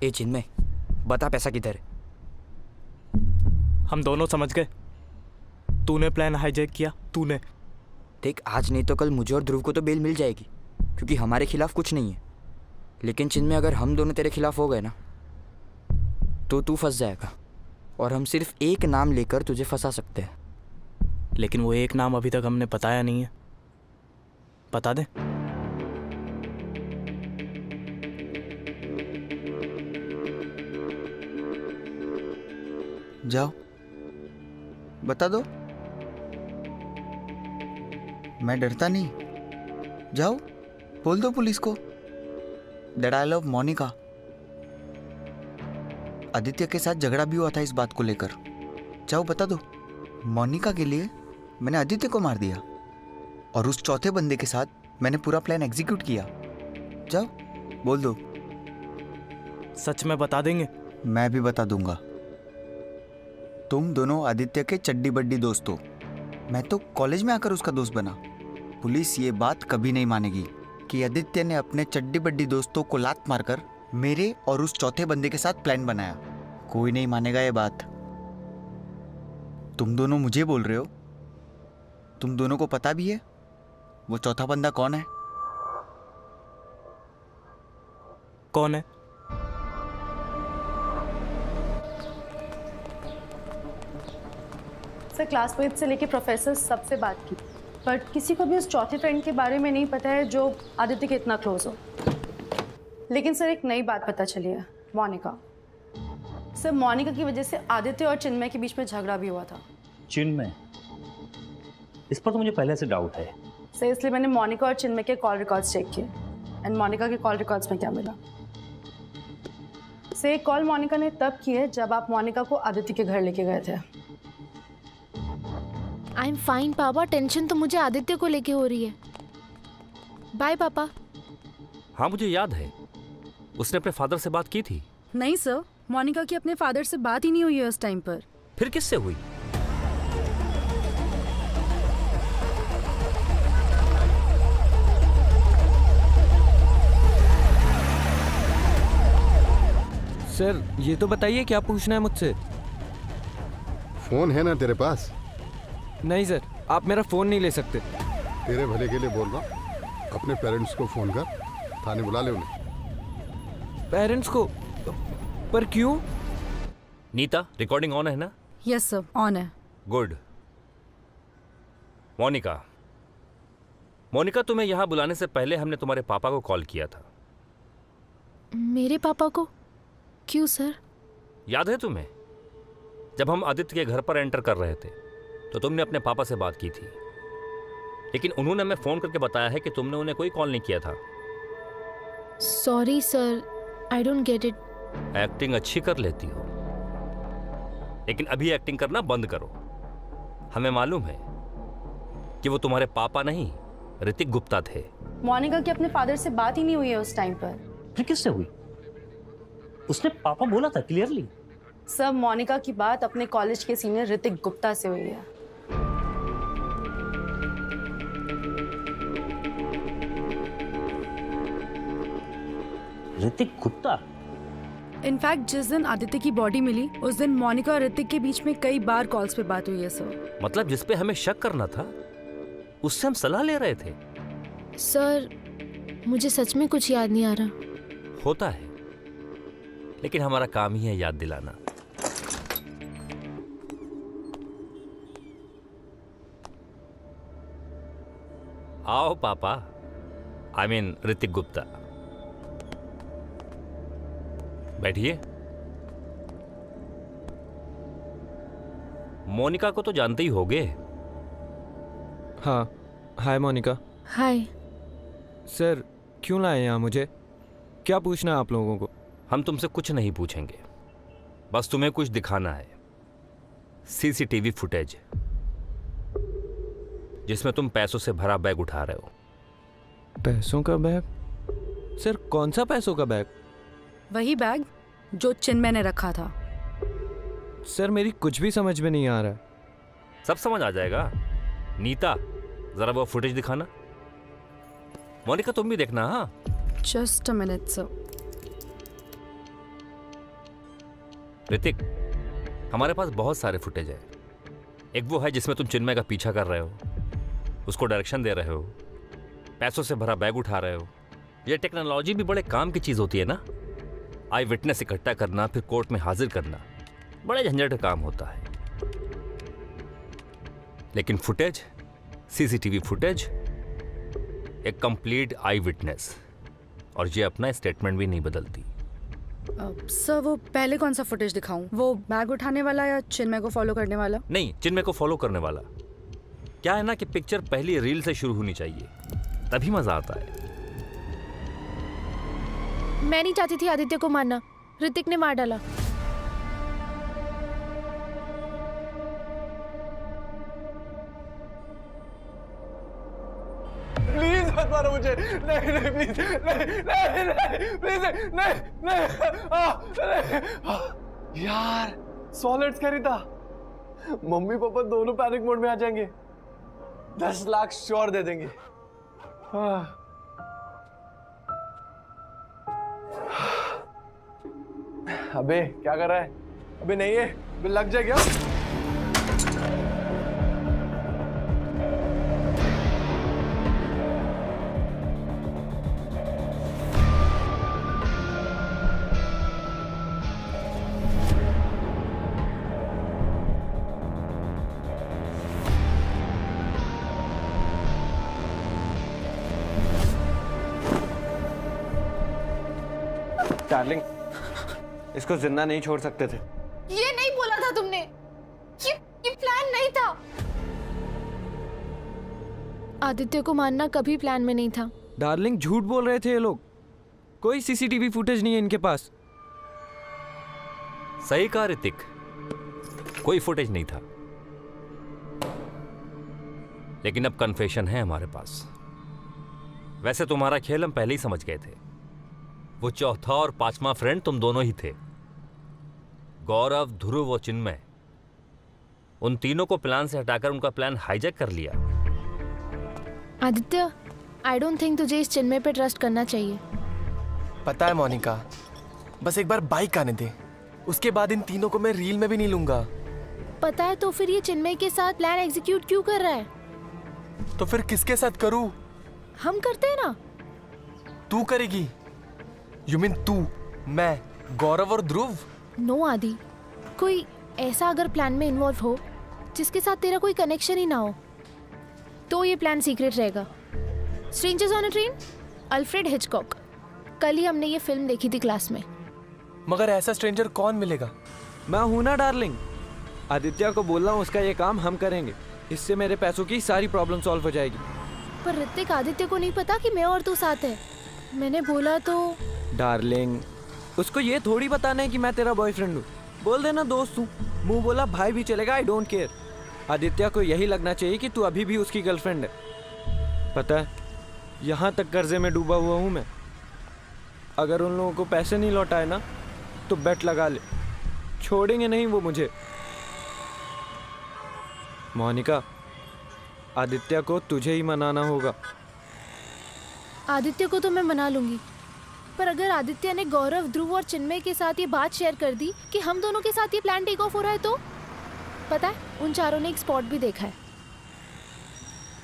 ए चिन्मय, बता पैसा किधर है? हम दोनों समझ गए, तूने प्लान हाईजैक किया, तूने। देख, आज नहीं तो कल मुझे और ध्रुव को तो बेल मिल जाएगी, क्योंकि हमारे खिलाफ कुछ नहीं है। लेकिन चिन्मय, अगर हम दोनों तेरे खिलाफ हो गए ना तो तू फंस जाएगा, और हम सिर्फ एक नाम लेकर तुझे फंसा सकते हैं। लेकिन वो एक नाम अभी तक हमने बताया नहीं है, बता दे। जाओ, बता दो। मैं डरता नहीं। जाओ, बोल दो पुलिस को that I love Monica. Aditya के साथ झगड़ा भी हुआ था इस बात को लेकर। जाओ, बता दो। मोनिका के लिए मैंने आदित्य को मार दिया, और उस चौथे बंदे के साथ मैंने पूरा प्लान एग्जीक्यूट किया। जाओ, बोल दो। सच में बता देंगे? मैं भी बता दूंगा। तुम दोनों आदित्य के चड्डी बड्डी दोस्त हो। मैं तो कॉलेज में आकर उसका दोस्त बना। पुलिस ये बात कभी नहीं मानेगी कि आदित्य ने अपने चड्डी बड्डी दोस्तों को लात मारकर मेरे और उस चौथे बंदे के साथ प्लान बनाया। कोई नहीं मानेगा ये बात। तुम दोनों मुझे बोल रहे हो? तुम दोनों को पता भी है वो चौथा बंदा कौन है? कौन है? सर क्लासमेट से लेके प्रोफेसर सबसे बात की, बट किसी को भी उस चौथे फ्रेंड के बारे में नहीं पता है जो आदित्य के इतना क्लोज हो। लेकिन सर एक नई बात पता चली है, मोनिका। सर मोनिका की वजह से आदित्य और चिन्मय के बीच में झगड़ा भी हुआ था। चिन्मय? इस पर तो मुझे पहले से डाउट है। सर इसलिए मैंने मोनिका और चिन्मय के कॉल रिकॉर्ड्स चेक किए एंड मोनिका के कॉल रिकॉर्ड्स में क्या मिला। सर एक कॉल मोनिका ने तब की है जब आप मोनिका को आदित्य के घर लेके गए थे। आई एम फाइन पापा, टेंशन तो मुझे आदित्य को लेके हो रही है। बाय पापा। हाँ मुझे याद है, उसने अपने फादर से बात की थी। नहीं सर, मोनिका की अपने फादर से बात ही नहीं हुई है उस टाइम पर। फिर किससे हुई? सर ये तो बताइए क्या पूछना है मुझसे? फोन है ना तेरे पास? नहीं सर, आप मेरा फोन नहीं ले सकते। तेरे भले के लिए बोल रहा हूँ, अपने पेरेंट्स को फोन कर, थाने बुला ले उन्हें। पेरेंट्स को? पर क्यों? नीता, रिकॉर्डिंग ऑन है ना? यस सर, ऑन है। गुड। मोनिका, मोनिका तुम्हें यहाँ बुलाने से पहले हमने तुम्हारे पापा को कॉल किया था। मेरे पापा को? क्यों सर? याद है तुम्हें? जब हम आदित्य के घर पर एंटर कर रहे थे तो तुमने अपने पापा से बात की थी, लेकिन उन्होंने हमें फोन करके बताया है कि तुमने उन्हें कोई कॉल नहीं किया था। Sorry sir, I don't get it. Acting अच्छी कर लेती हो, लेकिन अभी एक्टिंग करना बंद करो। हमें मालूम है कि वो तुम्हारे पापा नहीं, ऋतिक गुप्ता थे। मोनिका की अपने फादर से बात ही नहीं हुई है उस टाइम पर। फिर किससे हुई? उसने पापा बोला था क्लियरली। सर मोनिका की बात अपने कॉलेज के सीनियर ऋतिक गुप्ता से हुई है। ऋतिक गुप्ता? इनफैक्ट जिस दिन आदित्य की बॉडी मिली उस दिन मोनिका और ऋतिक के बीच में कई बार कॉल्स पे बात हुई है सर। मतलब जिस पे हमें शक करना था उससे हम सलाह ले रहे थे। सर मुझे सच में कुछ याद नहीं आ रहा। होता है, लेकिन हमारा काम ही है याद दिलाना। आओ पापा, आई मीन ऋतिक गुप्ता, बैठिए। मोनिका को तो जानते ही होगे। हाँ, हाय मोनिका। हाय। सर क्यों लाए यहाँ मुझे? क्या पूछना है आप लोगों को? हम तुमसे कुछ नहीं पूछेंगे, बस तुम्हें कुछ दिखाना है। सीसीटीवी फुटेज जिसमें तुम पैसों से भरा बैग उठा रहे हो। पैसों का बैग? सर कौन सा पैसों का बैग? वही बैग जो चिन्मय ने रखा था। सर मेरी कुछ भी समझ में नहीं आ रहा है। सब समझ आ जाएगा। नीता, जरा वो फुटेज दिखाना। मोनिका तुम भी देखना। हाँ just a minute sir. Hrithik, हमारे पास बहुत सारे फुटेज है। एक वो है जिसमें तुम चिन्मय का पीछा कर रहे हो, उसको डायरेक्शन दे रहे हो, पैसों से भरा बैग उठा रहे हो। ये टेक्नोलॉजी भी बड़े काम की चीज होती है ना। आई विटनेस इकट्ठा करना, फिर कोर्ट में हाजिर करना, बड़े झंझट का काम होता है। लेकिन फुटेज, सीसीटीवी फुटेज, एक कंप्लीट आई विटनेस, और ये अपना स्टेटमेंट भी नहीं बदलती। सर वो पहले कौन सा फुटेज दिखाऊं? वो बैग उठाने वाला या चिन्मय को फॉलो करने वाला? नहीं, चिन्मय को फॉलो करने वाला। क्या है ना कि पिक्चर पहली रील से शुरू होनी चाहिए, तभी मजा आता है। मैं नहीं चाहती थी आदित्य को मारना, ऋतिक ने मार डाला। प्लीज मत मारो मुझे। नहीं नहीं प्लीज, नहीं नहीं नहीं प्लीज, नहीं नहीं। यार सॉलिड्स कह रही था, मम्मी पापा दोनों पैनिक मोड में आ जाएंगे। 10 लाख श्योर दे देंगे। अबे क्या कर रहा है? अबे नहीं है, अबे लग जाए क्या? डार्लिंग, इसको जिंदा नहीं छोड़ सकते थे। ये नहीं बोला था तुमने। ये प्लान नहीं था। आदित्य को मारना कभी प्लान में नहीं था। डार्लिंग, झूठ बोल रहे थे ये लोग। कोई सीसीटीवी फुटेज नहीं है इनके पास। सही कहा ऋतिक, कोई फुटेज नहीं था, लेकिन अब कन्फेशन है हमारे पास। वैसे तुम्हारा खेल हम पहले ही समझ गए थे। वो चौथा और पांचवा फ्रेंड तुम दोनों ही थे, गौरव, ध्रुव और चिन्मय। उन तीनों को प्लान से हटाकर उनका प्लान हाईजैक कर लिया। आदित्य, आई डोंट थिंक तुझे इस चिन्मय पे ट्रस्ट करना चाहिए। पता है मोनिका, बस एक बार बाइक आने दे, उसके बाद इन तीनों को मैं रील में भी नहीं लूंगा। पता है, तो फिर ये चिन्मय के साथ प्लान एग्जीक्यूट क्यों कर रहा है? तो फिर किसके साथ करूं? हम करते हैं ना। तू करेगी? यू मीन तू, मैं, गौरव और ध्रुव? नो आदि, कोई ऐसा अगर प्लान में इन्वॉल्व हो जिसके साथ तेरा कोई कनेक्शन ही ना हो, तो ये प्लान सीक्रेट रहेगा। Strangers on a train, Alfred Hitchcock. कल ही हमने ये फिल्म देखी थी क्लास में। मगर ऐसा स्ट्रेंजर कौन मिलेगा? मैं हूं ना डार्लिंग। आदित्य को बोल रहा हूं उसका ये काम हम करेंगे। इससे मेरे पैसों की सारी प्रॉब्लम सॉल्व हो जाएगी। पर ऋतिक, आदित्य को नहीं पता कि मैं और तू साथ है। मैंने बोला तो। डार्लिंग, उसको ये थोड़ी बताना है कि मैं तेरा बॉयफ्रेंड हूँ। बोल देना दोस्त हूँ। मुंह बोला भाई भी चलेगा, आई डोंट केयर। आदित्य को यही लगना चाहिए कि तू अभी भी उसकी गर्लफ्रेंड है। पता है, यहाँ तक कर्जे में डूबा हुआ हूँ मैं। अगर उन लोगों को पैसे नहीं लौटाए ना, तो बेट लगा ले, छोड़ेंगे नहीं वो मुझे। मोनिका, आदित्य को तुझे ही मनाना होगा। आदित्य को तो मैं मना लूंगी, पर अगर आदित्य ने गौरव, ध्रुव और चिन्मय के साथ ये बात शेयर कर दी कि हम दोनों के साथ ये प्लान टेक ऑफ हो रहा है, तो पता है, उन चारों ने एक स्पॉट भी देखा है।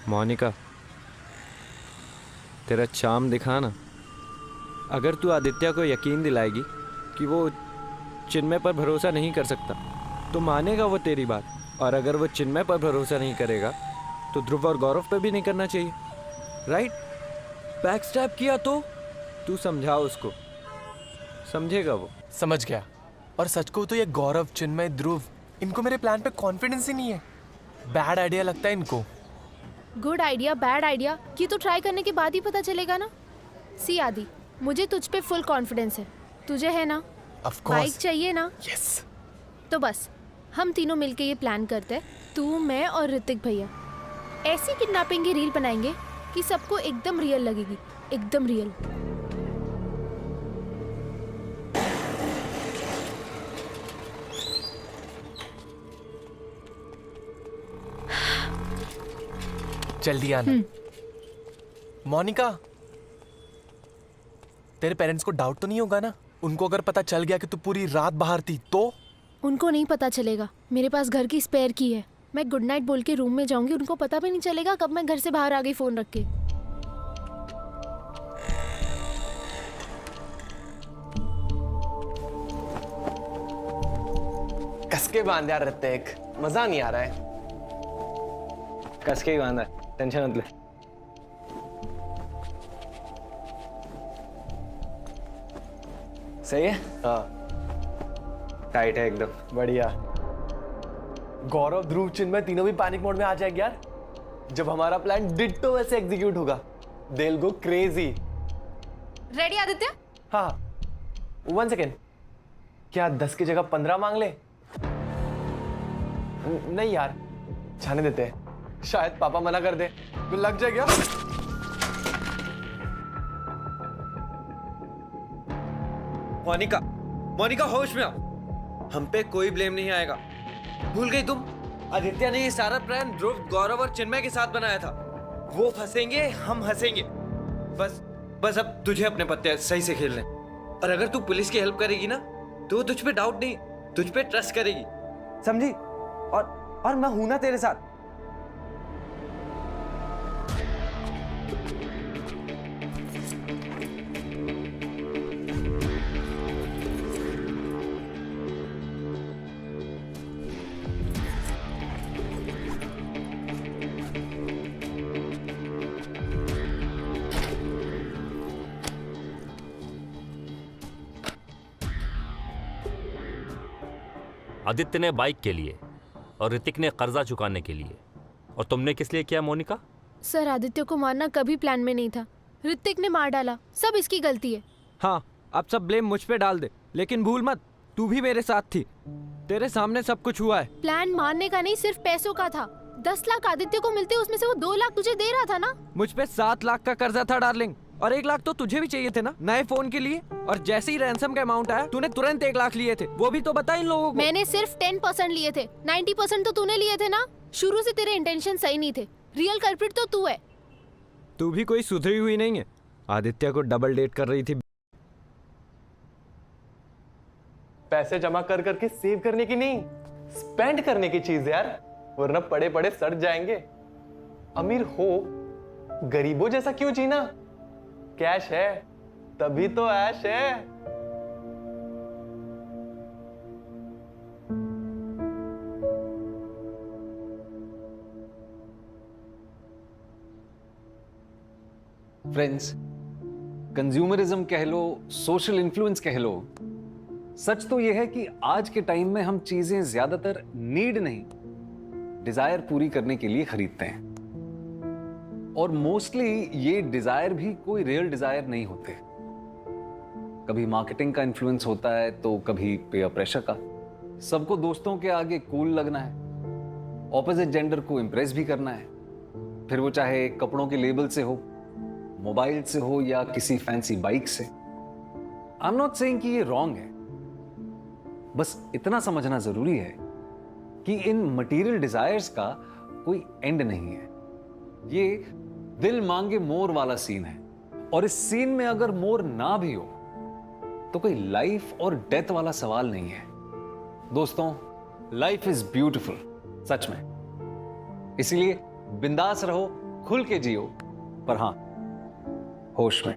मोनिका, तेरा चार्म दिखा ना। अगर तू आदित्य को यकीन दिलाएगी कि वो चिन्मय पर भरोसा नहीं कर सकता, तो मानेगा वो तेरी बात। और अगर वो चिन्मय पर भरोसा नहीं करेगा, तो ध्रुव और गौरव पे भी नहीं करना चाहिए, राइट? बैक स्टैप किया तो तू समझा उसको, समझेगा वो। समझ गया। और सच को तो ये गौरव, चिन्मय, ध्रुव, इनको मेरे प्लान पे कॉन्फिडेंस ही नहीं है। बैड आइडिया लगता है इनको। गुड आइडिया, बैड आइडिया, ये तो ट्राई करने के बाद ही पता चलेगा ना। सी आदि, मुझे तुझ पे फुल कॉन्फिडेंस है। तुझे है ना? Of course. बाइक चाहिए ना? यस। तो बस हम तीनों मिलके ये प्लान करते हैं, तू, मैं और ऋतिक भैया। ऐसी किडनैपिंग की रील बनाएंगे कि सबको एकदम रियल लगेगी, एकदम रियल। जल्दी आना। मोनिका, तेरे पेरेंट्स को डाउट तो नहीं होगा ना? उनको अगर पता चल गया कि तू पूरी रात बाहर थी तो? उनको नहीं पता चलेगा, मेरे पास घर की स्पेयर की है। मैं गुड नाइट बोल के रूम में जाऊंगी, उनको पता भी नहीं चलेगा कब मैं घर से बाहर आ गई फोन रख के। कस के बांध यार ऋतिक, मजा नहीं आ रहा है। कस के ही बांधा है, टेंशन मत ले। सही है? हाँ, टाइट है एकदम। बढ़िया। गौरव, ध्रुव, चिन्मय तीनों भी पैनिक मोड में आ जाएंगे यार। जब हमारा प्लान डिट्टो वैसे एग्जीक्यूट होगा, they will go crazy. Ready Aditya? हाँ, 1 सेकेंड। क्या 10 की जगह 15 मांग ले? नहीं यार, जाने देते हैं, शायद पापा मना कर दे। तो लग जाएगा। मोनिका, मोनिका होश में आओ। हम पे कोई ब्लेम नहीं आएगा। भूल गई तुम? आदित्य ने ये सारा प्लान ध्रुव, गौरव और चिन्मय के साथ बनाया था। वो फंसेंगे, हम हंसेंगे। बस अब तुझे अपने पत्ते सही से खेलने। और अगर तू पुलिस की हेल्प करेगी ना, तो वो तुझ पे डाउट नहीं, तुझ पे ट्रस्ट करेगी, समझी? और मैं हूं ना तेरे साथ। आदित्य ने बाइक के लिए और ऋतिक ने कर्जा चुकाने के लिए। और तुमने किस लिए किया मोनिका? सर आदित्य को मारना कभी प्लान में नहीं था, ऋतिक ने मार डाला, सब इसकी गलती है। हाँ, अब सब ब्लेम मुझ पे डाल दे, लेकिन भूल मत तू भी मेरे साथ थी, तेरे सामने सब कुछ हुआ है। प्लान मारने का नहीं, सिर्फ पैसों का था। 10 लाख आदित्य को मिलते, उसमें से वो 2 लाख तुझे दे रहा था ना। मुझ पे 7 लाख का कर्जा था डार्लिंग, और 1 लाख तो तुझे भी चाहिए थे ना नए फोन के लिए। और जैसे ही रैंसम का अमाउंट आया तूने तुरंत 1 लाख लिए थे, वो भी तो बता इन लोगों को। मैंने सिर्फ 10% लिए थे, 90% तो तूने लिए थे ना। शुरू से तेरे इंटेंशन सही नहीं थे, रियल कल्प्रिट तो तू है। तू भी कोई सुधरी हुई नहीं है, आदित्य को डबल डेट कर रही थी। पैसे जमा कर करके सेव करने की नहीं, स्पेंड करने की चीज यार, वरना पड़े पड़े सड़ जाएंगे। अमीर हो, गरीबों जैसा क्यों जीना? कैश है तभी तो ऐश है। फ्रेंड्स, कंज्यूमरिज्म कह लो, सोशल इन्फ्लुएंस कह लो, सच तो यह है कि आज के टाइम में हम चीजें ज्यादातर नीड नहीं, डिजायर पूरी करने के लिए खरीदते हैं। और मोस्टली ये डिजायर भी कोई रियल डिजायर नहीं होते। कभी मार्केटिंग का इन्फ्लुएंस होता है तो कभी पेयर प्रेशर का। सबको दोस्तों के आगे कूल लगना है, ऑपोजिट जेंडर को इंप्रेस भी करना है, फिर वो चाहे कपड़ों के लेबल से हो, मोबाइल से हो या किसी फैंसी बाइक से। आई एम नॉट सेइंग कि ये रॉन्ग है, बस इतना समझना जरूरी है कि इन मटेरियल डिजायर्स का कोई एंड नहीं है। ये दिल मांगे मोर वाला सीन है, और इस सीन में अगर मोर ना भी हो तो कोई लाइफ और डेथ वाला सवाल नहीं है। दोस्तों, लाइफ इज ब्यूटीफुल, सच में। इसलिए बिंदास रहो, खुल के जियो, पर हां, होश में।